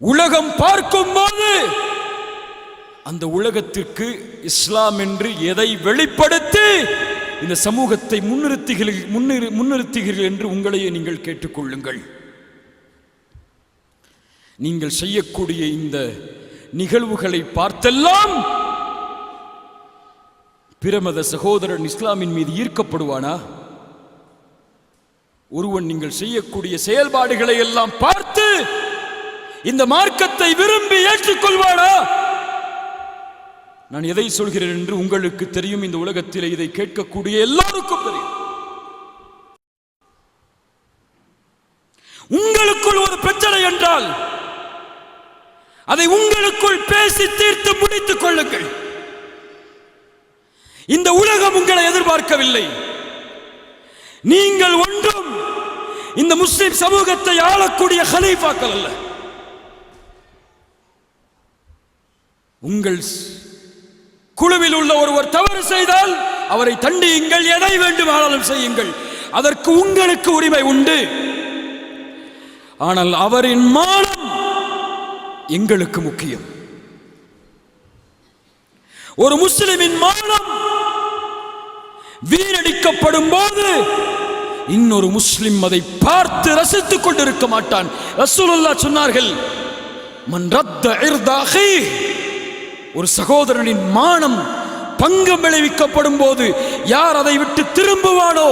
உலகம் பார்க்கும் போது அந்த உலகத்திற்கு இஸ்லாம் என்று எதை வெளிப்படுத்தி இந்த சமூகத்தை முன்னிறுத்துகிறீர்கள் என்று உங்களையே நீங்கள் கேட்டுக்கொள்ளுங்கள். நீங்கள் செய்யக்கூடிய இந்த நிகழ்வுகளை பார்த்தெல்லாம் பிரமத சகோதரன் இஸ்லாமின் மீது ஈர்க்கப்படுவானா? ஒருவன் நீங்கள் செய்யக்கூடிய செயல்பாடுகளை எல்லாம் பார்த்து இந்த மார்க்கத்தை விரும்பி ஏற்றுக்கொள்வானா? நான் எதை சொல்கிறேன் என்று உங்களுக்கு தெரியும், இந்த உலகத்திலே இதை கேட்கக்கூடிய எல்லோருக்கும் தெரியும். உங்களுக்குள் ஒரு பிரச்சனை என்றால் அதை உங்களுக்குள் பேசி தீர்த்து முடித்துக் கொள்ளுங்கள். இந்த உலகம் உங்களை எதிர்பார்க்கவில்லை. நீங்கள் ஒன்றும் இந்த முஸ்லிம் சமூகத்தை ஆளக்கூடிய கலீஃபாக்கள் அல்ல. உங்கள் குழுவில் உள்ள ஒருவர் தவறு செய்தால் அவரை தண்டியுங்கள், எதை வேண்டுமானாலும் செய்யுங்கள், அதற்கு உங்களுக்கு உரிமை உண்டு. ஆனால் அவரின் மானம் எங்களுக்கு முக்கியம். ஒரு முஸ்லிமின் மானம் வீணடிக்கப்படும் போது இன்னொரு முஸ்லிம் அதை பார்த்து ரசித்துக் கொண்டிருக்க மாட்டான். ரசூலுல்லாஹ் சொன்னார்கள், மன் ரத்த இர்த அஹி, ஒரு சகோதரனின் மானம் பங்கம் விளைவிக்கப்படும் போது யார் அதை விட்டு திரும்புவானோ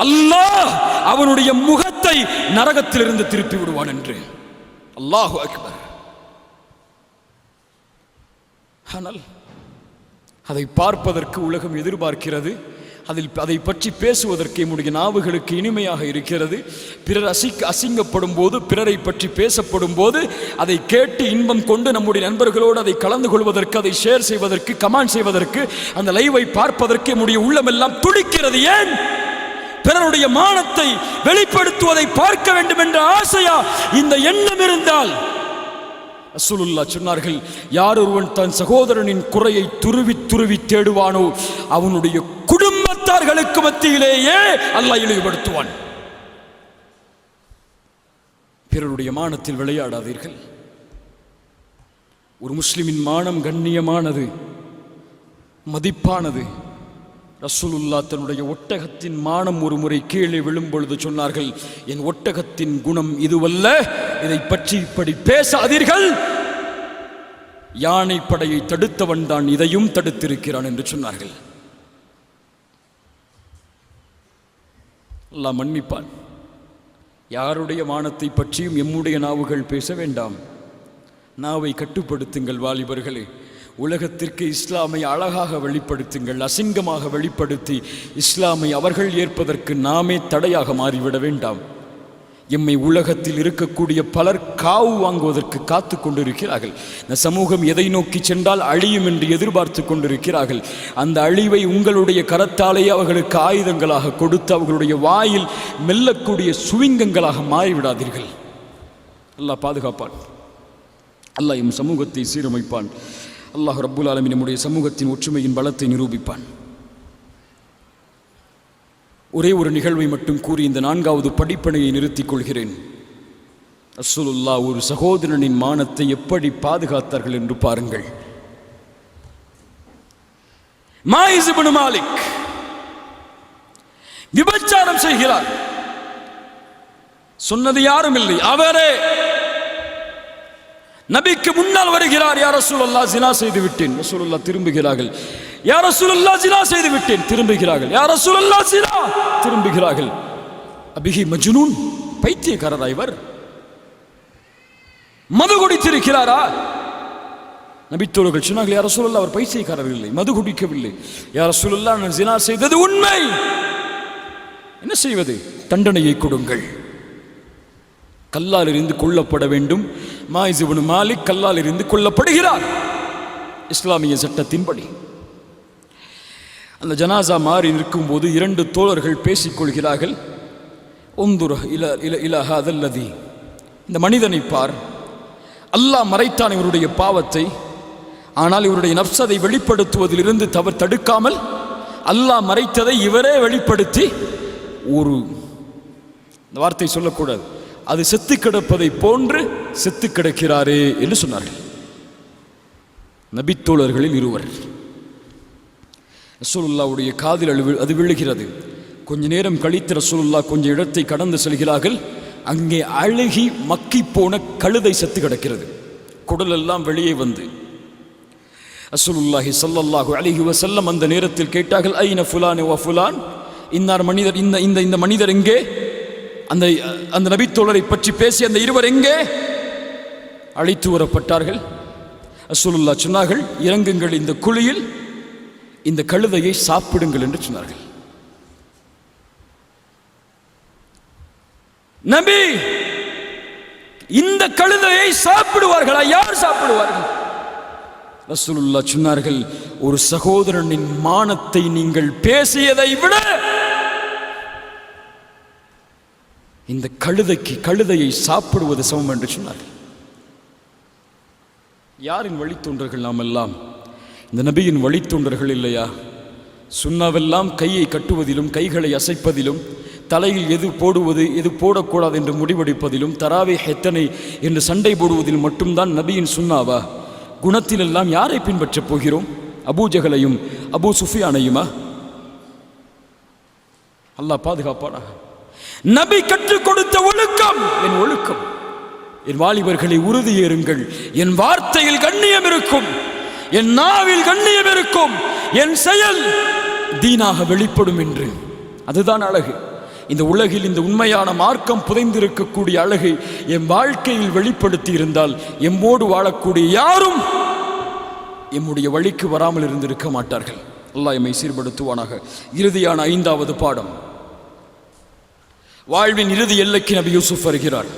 அல்லாஹ் அவனுடைய முகத்தை நரகத்திலிருந்து திருப்பி விடுவான் என்று. அல்லாஹு அக்பர். ஆனால் அதை பார்ப்பதற்கு உலகம் எதிர்பார்க்கிறது. அதை பற்றி பேசுவதற்கு நம்முடைய நாவுகளுக்கு இனிமையாக இருக்கிறது. பிறர் அசிங்கப்படும் போது, பிறரை பற்றி பேசப்படும் போது அதை கேட்டு இன்பம் கொண்டு நம்முடைய நண்பர்களோடு அதை கலந்து கொள்வதற்கு, அதை ஷேர் செய்வதற்கு, கமெண்ட் செய்வதற்கு, அந்த லைவை பார்ப்பதற்கு நம்முடைய உள்ளமெல்லாம் துடிக்கிறது. ஏன்? பிறருடைய மானத்தை வெளிப்படுத்துவதை பார்க்க வேண்டும் என்ற ஆசையா? இந்த எண்ணம் இருந்தால் ரசூலுல்லாஹ் சொன்னார்கள், யார் ஒருவன் தன் சகோதரனின் குறையை துருவி துருவி தேடுவானோ அவனுடைய குடும்பத்தார்களுக்கு மத்தியிலேயே அல்லாஹ் இழிவுபடுத்துவான். பிறருடைய மானத்தில் விளையாடாதீர்கள். ஒரு முஸ்லிமின் மானம் கண்ணியமானது, மதிப்பானது. ரசூலுல்லாஹ் தன்னுடைய ஒட்டகத்தின் மானம் ஒரு முறை கீழே விழும் பொழுது சொன்னார்கள், என் ஒட்டகத்தின் குணம் இதுவல்ல, இதை பற்றி இப்படி பேசாதீர்கள். யானை படையை தடுத்தவன் தான் இதையும் தடுத்திருக்கிறான் என்று சொன்னார்கள். அல்லாஹ் மன்னிப்பான். யாருடைய மானத்தை பற்றியும் எம்முடைய நாவுகள் பேச வேண்டாம். நாவை கட்டுப்படுத்துங்கள் வாலிபர்களே. உலகத்திற்கு இஸ்லாமை அழகாக வெளிப்படுத்துங்கள். அசிங்கமாக வெளிப்படுத்தி இஸ்லாமை அவர்கள் ஏற்பதற்கு நாமே தடையாக மாறிவிட வேண்டாம். எம்மை உலகத்தில் இருக்கக்கூடிய பலர் காவு வாங்குவதற்கு காத்து கொண்டிருக்கிறார்கள். இந்த சமூகம் எதை நோக்கி சென்றால் அழியும் என்று எதிர்பார்த்து கொண்டிருக்கிறார்கள். அந்த அழிவை உங்களுடைய கரத்தாலேயே அவர்களுக்கு ஆயுதங்களாக கொடுத்து அவர்களுடைய வாயில் மெல்லக்கூடிய சுவிங்கங்களாக மாறிவிடாதீர்கள். அல்லாஹ் பாதுகாப்பான். அல்லாஹ் எம் சமூகத்தை சீரமைப்பான். அல்லாஹ் ரப்புல் ஆலமீன் நம்முடைய சமூகத்தின் ஒற்றுமையின் பலத்தை நிரூபிப்பான். ஒரே ஒரு நிகழ்வை மட்டும் கூறி இந்த 4வது படிப்பனையை நிறுத்திக் கொள்கிறேன். ரசூலுல்லாஹ் ஒரு சகோதரனின் மானத்தை எப்படி பாதுகாத்தார்கள் என்று பாருங்கள். மாயிஸ் இப்னு மாலிக் விபச்சாரம் செய்கிறார். சொன்னது யாரும் இல்லை, அவரே நபிக்கு முன்னால் வருகிறார். யா ரசூலுல்லாஹ் ஜினா செய்து விட்டேன். ரசூலுல்லாஹ் திரும்புகிறார்கள். யா ரசூலுல்லாஹ் ஜினா செய்து விட்டேன். திரும்புகிறார்கள். யா ரசூலுல்லாஹ் ஜினா, திரும்புகிறார்கள். அபிஹி மஜ்னூன், பைத்தியக்காரரா இவர்? மது குடித்திருக்கிறாரா? நபித்தோழர்கள் சொன்னார்கள், யா ரசூலுல்லாஹ் அவர் பைத்தியக்காரர் இல்லை, மது குடிக்கவில்லை. யா ரசூலுல்லாஹ் நான் ஜினா செய்தது உண்மை. என்ன செய்வது? தண்டனையை கொடுங்கள். கல்லால் இருந்து கொல்லப்பட வேண்டும். மாயிஸ் இப்னு மாலிக் கல்லால் இருந்து கொல்லப்படுகிறார் இஸ்லாமிய சட்டத்தின்படி. அந்த ஜனாசா மாறி நிற்கும் போது 2 தோழர்கள் பேசிக்கொள்கிறார்கள். உந்துர் இலா ஹாதல்லதி, இந்த மனிதனை பார், அல்லாஹ் மறைத்தான் இவருடைய பாவத்தை, ஆனால் இவருடைய நஃப்ஸ் அதை வெளிப்படுத்துவதிலிருந்து தடுக்காமல் அல்லாஹ் மறைத்ததை இவரே வெளிப்படுத்தி, ஒரு இந்த வார்த்தை சொல்லக்கூடாது, அது செத்து கிடப்பதை போன்று செத்து கிடக்கிறாரே என்று சொன்னார்கள். நபித்தோழர்களில் 2 ரசூலுல்லாஹ்வுடைய காதில் அது விழுகிறது. கொஞ்ச நேரம் கழித்து ரசூலுல்லாஹ் கொஞ்சம் இடத்தை கடந்து செல்கிறார்கள். அங்கே அழுகி மக்கி போன கழுதை செத்து கிடக்கிறது. குடல் எல்லாம் வெளியே வந்து ரசூலுல்லாஹி ஸல்லல்லாஹு அலைஹி வஸல்லம் அந்த நேரத்தில் கேட்டார்கள், ஐன ஃபுலான் வ ஃபுலான், இன்னார் மனிதர், இந்த மனிதர் எங்கே? அந்த நபித்தோழரை பற்றி பேசிய அந்த 2 எங்கே? அழைத்து வரப்பட்டார்கள். ரசூலுல்லாஹ் சொன்னார்கள், இறங்குங்கள், இந்த குழியில் இந்த கழுதையை சாப்பிடுங்கள் என்று சொன்னார்கள். நபி இந்த கழுதையை சாப்பிடுவார்களா? யார் சாப்பிடுவார்கள்? ரசூலுல்லாஹ் சொன்னார்கள், ஒரு சகோதரனின் மானத்தை நீங்கள் பேசியதை விட இந்த கழுதையை சாப்பிடுவது சமம் என்று சொன்னார்கள். யாரின் வழித்தோன்றர்கள் நாம் எல்லாம்? இந்த நபியின் வழித்தொண்டர்கள் இல்லையா, சுன்னாவெல்லாம் கையை கட்டுவதிலும் கைகளை அசைப்பதிலும் தலையில் எது போடுவது எது போடக்கூடாது என்று முடிவெடுப்பதிலும் தராவீஹ் எத்தனை என்று சண்டை போடுவதில் மட்டும்தான் நபியின் சுன்னாவா? குணத்திலெல்லாம் யாரை பின்பற்றப் போகிறோம்? அபூஜகலையும் அபூ சுஃபியானையுமா? அல்லாஹ் பாதுகாப்பானா. நபி கற்றுக் கொடுத்த ஒழுக்கம் என் ஒழுக்கம். என் வாலிபர்களை உறுதியேறுங்கள், என் வார்த்தையில் கண்ணியம் இருக்கும், என் நாவில் கண்ணியம் இருக்கும், என் செயல் தீனாக வெளிப்படும் என்று. அதுதான் அழகு. இந்த உலகில் இந்த உண்மையான மார்க்கம் புதைந்திருக்கக்கூடிய அழகை என் வாழ்க்கையில் வெளிப்படுத்தி இருந்தால் எம்மோடு வாழக்கூடிய யாரும் எம்முடைய வழிக்கு வராமல் இருந்திருக்க மாட்டார்கள். அல்லாஹ் எம்மை சீர்படுத்துவானாக. இறுதியான 5வது பாடம். வாழ்வின் இறுதி எல்லைக்கு நபி யூசுப் வருகிறார்.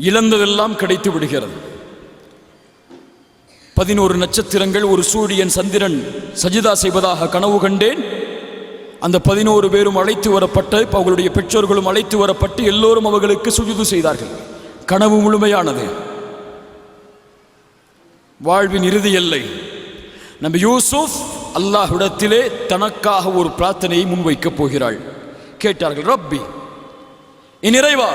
இழந்ததெல்லாம் கிடைத்து விடுகிறது. 11 நட்சத்திரங்கள், ஒரு சூரியன், சந்திரன் சஜிதா செய்வதாக கனவு கண்டேன். அந்த 11 பேரும் அழைத்து வரப்பட்டு, அவர்களுடைய பெற்றோர்களும் அழைத்து வரப்பட்டு எல்லோரும் அவர்களுக்கு சுஜூது செய்தார்கள். கனவு முழுமையானது. வாழ்வின் இறுதி எல்லை. நபி யூசுப் அல்லாஹ்விடத்திலே தனக்காக ஒரு பிரார்த்தனையை முன்வைக்கப் போகிறாள். கேட்டார்கள், ரப்பி, என் இறைவா,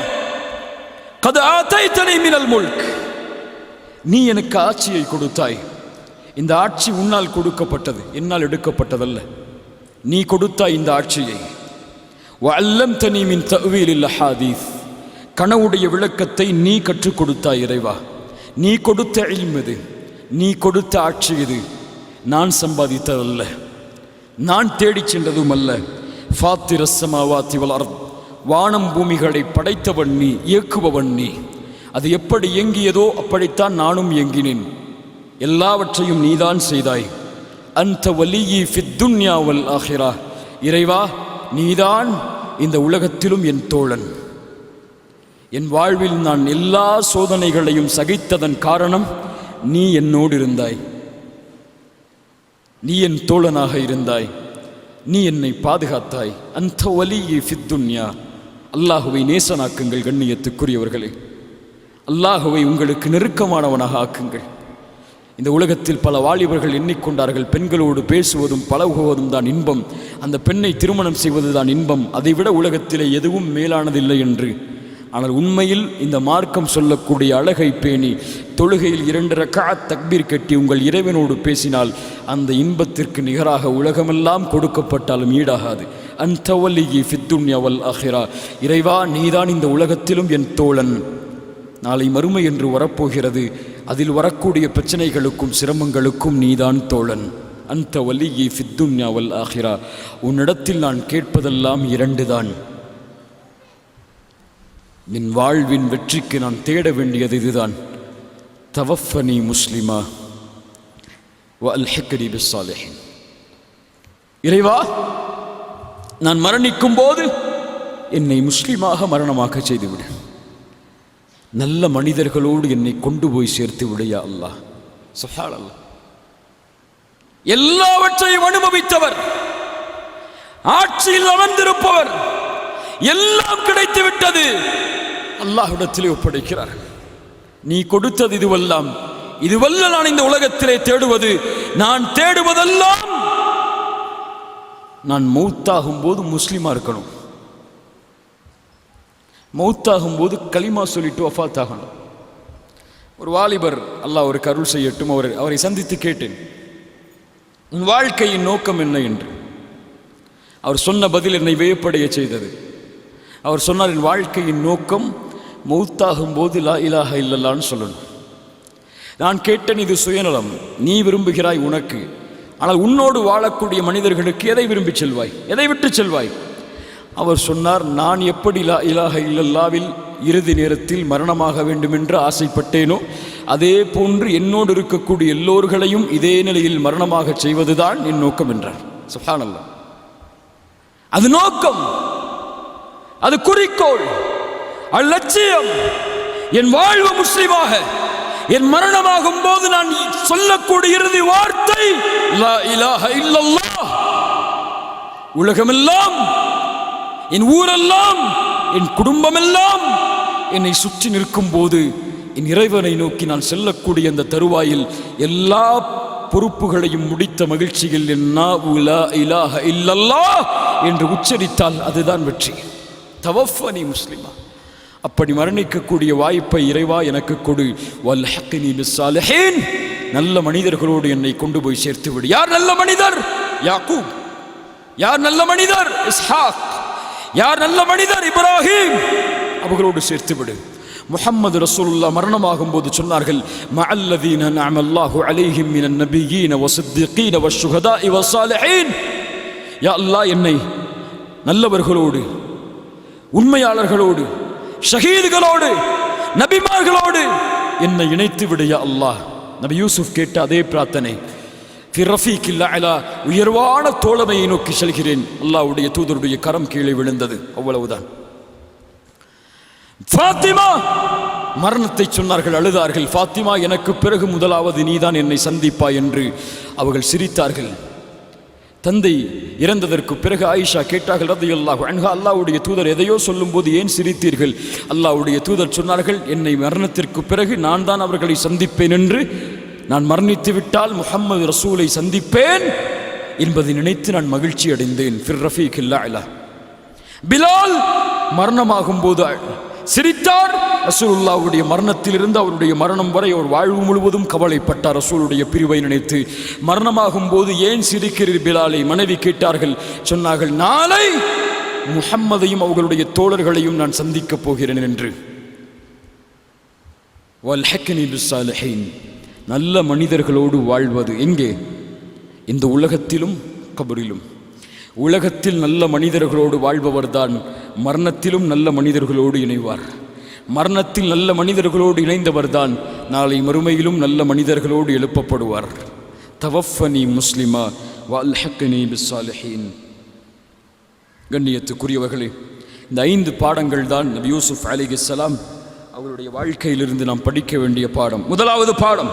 கத் ஆதைதனி மினல் முல்க், நீ எனக்கு ஆட்சியை கொடுத்தாய். இந்த ஆட்சி உன்னால் கொடுக்கப்பட்டது, என்னால் எடுக்கப்பட்டதல்ல. நீ கொடுத்தாய் இந்த ஆட்சியை. வஅல்லம்தனி மின் தஅவீலில் அஹாதீஸ், கனவுடைய விளக்கத்தை நீ கற்றுக் கொடுத்தாய் இறைவா. நீ கொடுத்த இல்ம் இது, நீ கொடுத்த ஆட்சி இது. நான் சம்பாதித்ததல்ல, நான் தேடிச் சென்றதும் அல்ல. ஃபாத்திரஸ் ஸமாவாத்தி வல் அர்த், வானம் பூமிகளை படைத்தவன் நீ, இயக்குபவன் நீ. அது எப்படி இயங்கியதோ அப்படித்தான் நானும் இயங்கினேன். எல்லாவற்றையும் நீதான் செய்தாய். அன்த வலியி ஃபித் துன்யா வல் ஆஹிரா, இறைவா, நீதான் இந்த உலகத்திலும் என் தோழன். என் வாழ்வில் நான் எல்லா சோதனைகளையும் சகித்ததன் காரணம் நீ என்னோடு இருந்தாய். நீ என் தோழனாக இருந்தாய். நீ என்னை பாதுகாத்தாய். அன்த வலியி ஃபித் துன்யா. அல்லாஹுவை நேசனாக்குங்கள் கண்ணியத்துக்குரியவர்களே. அல்லாஹுவை உங்களுக்கு நெருக்கமானவனாக ஆக்குங்கள். இந்த உலகத்தில் பல வாலிபர்கள் எண்ணிக்கொண்டார்கள், பெண்களோடு பேசுவதும் பழகுவதும் தான் இன்பம், அந்த பெண்ணை திருமணம் செய்வது தான் இன்பம், அதைவிட உலகத்திலே எதுவும் மேலானதில்லை என்று. ஆனால் உண்மையில் இந்த மார்க்கம் சொல்லக்கூடிய அழகை பேணி தொழுகையில் 2 ரக்அத் தக்பீர் கட்டி உங்கள் இறைவனோடு பேசினால் அந்த இன்பத்திற்கு நிகராக உலகமெல்லாம் கொடுக்கப்பட்டாலும் ஈடாகாது. அன்த வலியி ஃபித் துன்யா வல் ஆஹிரா, இறைவா, நீதான் இந்த உலகத்திலும் என் தோழன். நாளை மறுமை என்று வரப்போகிறது, அதில் வரக்கூடிய பிரச்சனைகளுக்கும் சிரமங்களுக்கும் நீதான் தோழன். அன்த வலியி ஃபித் துன்யா வல் ஆஹிரா, உன்னிடத்தில் நான் கேட்பதெல்லாம் 2 தான். என் வாழ்வின் வெற்றிக்கு நான் தேட வேண்டியது இதுதான். தவஃபனி முஸ்லிமா வ அல்ஹிக்னி பிஸ்ஸாலிஹீன். இறைவா, நான் மரணிக்கும் போது என்னை முஸ்லிமாக மரணமாக்க செய்துவிடு. நல்ல மனிதர்களோடு என்னை கொண்டு போய் சேர்த்து விடையா அல்லாஹ். சுப்ஹானல்லாஹ். எல்லாவற்றையும் அனுபவித்தவர், ஆட்சியில் அமர்ந்திருப்பவர், எல்லாம் கிடைத்து விட்டது, அல்லாஹ்விடத்திலே ஒப்படைக்கிறார். நீ கொடுத்தது இதுவெல்லாம், இதுவல்ல நான் இந்த உலகத்திலே தேடுவது. நான் தேடுவதெல்லாம் நான் மௌத்தாகும் போது முஸ்லிமா இருக்கணும். மௌத்தாகும் போது கலிமா சொல்லிட்டு வஃபாத் ஆகணும். ஒரு வாலிபர், அல்லாஹ் ஒரு அருள் செய்யட்டும், அவரை சந்தித்து கேட்டேன், உன் வாழ்க்கையின் நோக்கம் என்ன என்று. அவர் சொன்ன பதில் என்னை வியப்படைய செய்தது. அவர் சொன்னார், என் வாழ்க்கையின் நோக்கம் மௌத்தாகும் போது லா இலாஹ இல்லல்லான்னு சொல்லணும். நான் கேட்டேன், இது சுயநலம், நீ விரும்புகிறாய் உனக்கு, ஆனால் உன்னோடு வாழக்கூடிய மனிதர்களுக்கு எதை விரும்பி செல்வாய், எதை விட்டு செல்வாய்? அவர் சொன்னார், நான் எப்படி லா இலாஹ இல்லல்லாவில் இறுதி நேரத்தில் மரணமாக வேண்டும் என்று ஆசைப்பட்டேனோ அதே போன்று என்னோடு இருக்கக்கூடிய எல்லோர்களையும் இதே நிலையில் மரணமாக செய்வதுதான் என் நோக்கம் என்றார். சுப்ஹானல்லாஹ். அது நோக்கம், அது குறிக்கோள், அலட்சியம். என் வாழ்வு முஸ்லிமாக, என் மரணமாகும் போது நான் சொல்லக்கூடிய இறுதி வார்த்தை லா இலாஹ இல்லல்லாஹ். உலகமெல்லாம், என் ஊரெல்லாம், என் குடும்பமெல்லாம் என்னை சுற்றி நிற்கும் போது என் இறைவனை நோக்கி நான் செல்லக்கூடிய அந்த தருவாயில் எல்லா பொறுப்புகளையும் முடித்த மகிழ்ச்சியில் லா இலாஹ இல்லல்லாஹ் என்று உச்சரித்தால் அதுதான் வெற்றி. தவஃபனி முஸ்லிமா, அப்படி மரணிக்கக்கூடிய வாய்ப்பை இறைவா எனக்கு கொடு. வல்ஹக்னி பிஸ்ஸாலிஹீன், நல்ல மனிதர்களோடு என்னை கொண்டு போய் சேர்த்து விடு. யார் நல்ல மனிதர்? யாக்கூப். யார் நல்ல மனிதர்? இஸ்ஹாக். யார் நல்ல மனிதர்? இப்ராஹிம். அவர்களோடு சேர்த்து விடு. முஹம்மது ரசூலுல்லாஹ் மரணமாகும் போது சொன்னார்கள், மஅல்லதீன நஅமல்லாஹு அலைஹிம் மினன் நபிய்யீன வஸித்தீகீன வஷ்ஷுஹதாஇ வஸ்ஸாலிஹீன். யா அல்லாஹ், என்னை நல்லவர்களோடு, உண்மையாளர்களோடு, ஷஹீதுகளோடு, நபிமார்களோடு என்னை இணைத்து விடு யா அல்லாஹ். நபி யூசுப் கேட்ட அதே பிரார்த்தனை. ஃபிரஃபீக்கில் அலா, உயர்வான தோழமையை நோக்கி செல்கிறேன். அல்லாஹ்வுடைய தூதருடைய கரம் கீழே விழுந்தது. அவ்வளவுதான். ஃபாத்திமா மரணத்தை சொன்னார்கள், அழுதார்கள். ஃபாத்திமா, எனக்கு பிறகு முதலாவது நீதான் என்னை சந்திப்பாய் என்று அவர்கள் சிரித்தார்கள். தந்தை இறந்ததற்கு பிறகு ஆயிஷா கேட்டார்கள் ரலியல்லாஹு அன்ஹா, அல்லாஹ்வுடைய தூதர் எதையோ சொல்லும்போது ஏன் சிரித்தீர்கள்? அல்லாஹ்வுடைய தூதர் சொன்னார்கள், என்னை மரணத்திற்கு பிறகு நான் தான் அவர்களை சந்திப்பேன் என்று, நான் மரணித்து விட்டால் முஹம்மது ரசூலை சந்திப்பேன் என்பதை நினைத்து நான் மகிழ்ச்சி அடைந்தேன். ஃபிர் ரஃபீக்கில் அலா. பிலால் மரணமாகும் போது சிரித்தார். ரசூலுல்லாஹ்வுடைய மரணத்திலிருந்து அவருடைய மரணம் வரை அவர் வாழ்வு முழுவதும் கவலைப்பட்டார் ரசூலுடைய பிரிவை நினைத்து. மரணமாகும் போது ஏன் சிரிக்கிறீர் பிலாலை? மனைவி கேட்டார்கள். சொன்னார்கள், நாளை முஹம்மதையும் அவர்களுடைய தோழர்களையும் நான் சந்திக்கப் போகிறேன் என்று. வல்ஹக்னி பிஸ்ஸாலிஹீன், நல்ல மனிதர்களோடு வாழ்வது எங்கே? இந்த உலகத்திலும் கபரிலும். உலகத்தில் நல்ல மனிதர்களோடு வாழ்பவர்தான் மரணத்திலும் நல்ல மனிதர்களோடு இணைவார். மரணத்தில் நல்ல மனிதர்களோடு இணைந்தவர்தான் நாளை மறுமையிலும் நல்ல மனிதர்களோடு எழுப்பப்படுவார். தவஃபனி முஸ்லிமா வல்ஹக்னி பிஸ்ஸாலிஹீன். கண்ணியத்துக்குரியவர்களே, இந்த 5 பாடங்கள் தான் நபி யூசுப் அலைஹிஸ்ஸலாம் அவருடைய வாழ்க்கையிலிருந்து நாம் படிக்க வேண்டிய பாடம். முதலாவது பாடம்,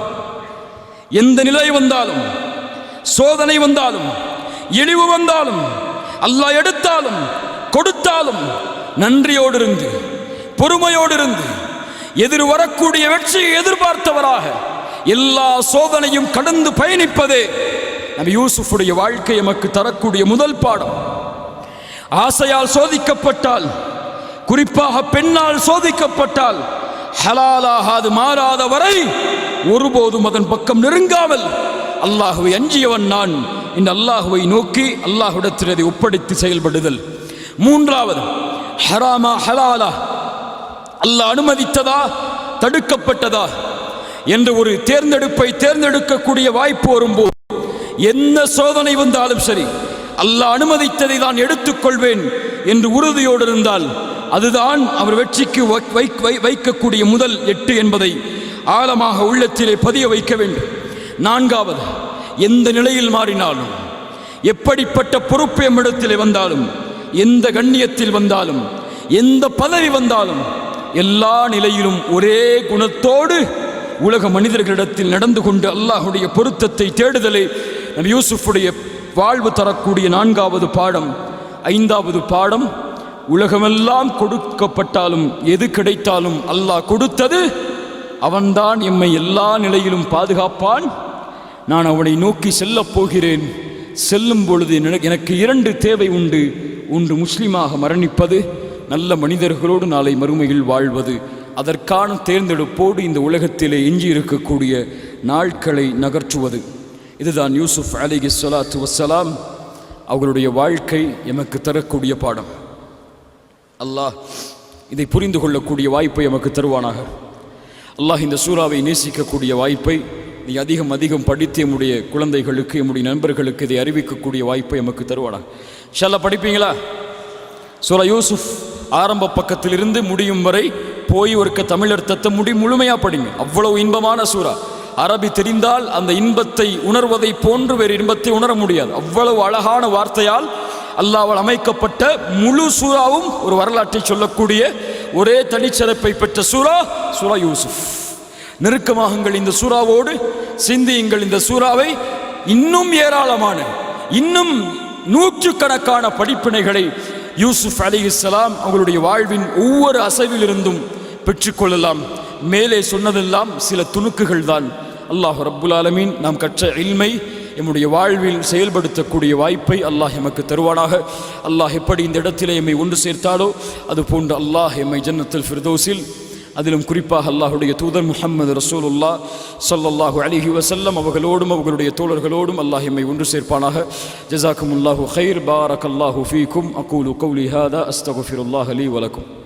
எந்த நிலை வந்தாலும், சோதனை வந்தாலும், இழிவு வந்தாலும், அல்லாஹ் எடுத்தாலும் கொடுத்தாலும் நன்றியோடு இருந்து, பொறுமையோடு இருந்து, எதிர் வரக்கூடிய வெற்றியை எதிர்பார்த்தவராக எல்லா சோதனையும் கடந்து பயணிப்பதே நபி யூசுஃபுடைய வாழ்க்கை எமக்கு தரக்கூடிய முதல் பாடம். ஆசையால் சோதிக்கப்பட்டால், குறிப்பாக பெண்ணால் சோதிக்கப்பட்டால், ஹலாலாகாது மாறாத வரை ஒருபோதும் அதன் பக்கம் நெருங்காமல் அல்லாஹுவை அஞ்சியவன் நான் இந்த அல்லாஹுவை நோக்கி அல்லாஹ்விடத்தில் அதை ஒப்படைத்து செயல்படுதல். மூன்றாவது, ஹராமா ஹலாலா, அல்லாஹ் அனுமதித்ததா தடுக்கப்பட்டதா என்ற ஒரு தேர்ந்தெடுக்கக்கூடிய வாய்ப்பு வரும்போது, என்ன சோதனை வந்தாலும் சரி அல்லாஹ் அனுமதித்ததை தான் எடுத்துக்கொள்வேன் என்று உறுதியோடு இருந்தால் அதுதான் அவர் வெற்றிக்கு வைக்கக்கூடிய முதல் 8 என்பதை ஆழமாக உள்ளத்திலே பதிய வைக்க வேண்டும். நான்காவது, எந்த நிலையில் மாறினாலும், எப்படிப்பட்ட பொறுப்பு எம்மிடத்திலே வந்தாலும், எந்த கண்ணியத்தில் வந்தாலும், எந்த பதவி வந்தாலும், எல்லா நிலையிலும் ஒரே குணத்தோடு உலக மனிதர்களிடத்தில் நடந்து கொண்டு அல்லாஹுடைய பொருத்தத்தை தேடுதலே நபி யூசுஃபுடைய வாழ்வு தரக்கூடிய 4வது பாடம். 5வது பாடம், உலகமெல்லாம் கொடுக்கப்பட்டாலும் எது கிடைத்தாலும் அல்லாஹ் கொடுத்தது, அவன்தான் எம்மை எல்லா நிலையிலும் பாதுகாப்பான். நான் அவனை நோக்கி செல்லப் போகிறேன். செல்லும் பொழுது எனக்கு 2 தேவை உண்டு. ஒன்று முஸ்லிமாக மரணிப்பது, நல்ல மனிதர்களோடு நாளை மறுமையில் வாழ்வது. அதற்கான தேர்ந்தெடுப்போடு இந்த உலகத்திலே எஞ்சி இருக்கக்கூடிய நாட்களை நகர்த்துவது. இதுதான் யூசுப் அலைஹிஸ்ஸலாத்து வஸ்ஸலாம் அவர்களுடைய வாழ்க்கை எமக்கு தரக்கூடிய பாடம். அல்லாஹ் இதை புரிந்து கொள்ளக்கூடிய வாய்ப்பை எமக்கு தருவானாக. அல்லாஹ் இந்த சூறாவை நேசிக்கக்கூடிய வாய்ப்பை நீ அதிகம் படித்து எம்முடைய குழந்தைகளுக்கு, எம்முடைய நண்பர்களுக்கு இதை அறிவிக்கக்கூடிய வாய்ப்பை எமக்கு தருவானாக. இன்ஷா படிப்பீங்களா? சூரா யூசுப் ஆரம்ப பக்கத்திலிருந்து முடியும் வரை போய் ஒருக்க தமிழ் அர்த்தத்தை முழுமையாக படிங்க. அவ்வளவு இன்பமான சூறா. அரபி தெரிந்தால் அந்த இன்பத்தை உணர்வதை போன்று வேறு இன்பத்தை உணர முடியாது. அவ்வளவு அழகான வார்த்தையால் அல்லாஹ்வால் அமைக்கப்பட்ட முழு சூறாவும் ஒரு வரலாற்றை சொல்லக்கூடிய ஒரே தனிச்சிறப்பை பெற்ற சூரா யூசுப். நெருக்கமாகுங்கள் இந்த சூறாவோடு, சிந்தியுங்கள் இந்த சூறாவை. இன்னும் ஏராளமான, இன்னும் 100கணக்கான படிப்பினைகளை யூசுப் அலைஹிஸ்ஸலாம் அவங்களுடைய வாழ்வின் ஒவ்வொரு அசைவிலிருந்தும் பெற்றுக்கொள்ளலாம். மேலே சொன்னதெல்லாம் சில துணுக்குகள் தான். அல்லாஹ் ரப்புல் ஆலமீன் நாம் கற்ற இல்மை எம்முடைய வாழ்வில் செயல்படுத்தக்கூடிய வாய்ப்பை அல்லாஹ் எமக்கு தருவானாக. அல்லாஹ் எப்படி இந்த இடத்திலே எம்மை ஒன்று சேர்த்தாலோ அதுபோன்று அல்லாஹ் எம்மை ஜன்னத்துல் ஃபிர்தௌஸில், அதிலும் குறிப்பாக அல்லாஹுடைய தூதர் முஹம்மது ரசூலுல்லாஹ் ஸல்லல்லாஹு அலைஹி வஸல்லம் அவர்களோடும் அவர்களுடைய தோழர்களோடும் அல்லாஹ் எம்மை ஒன்று சேர்ப்பானாக. ஜஸாக்குமுல்லாஹு கைர். பாரக்கல்லாஹு ஃபீக்கும். அகூலு கௌலி ஹாதா அஸ்தக்ஃபிருல்லாஹ லீ வலக்கும்.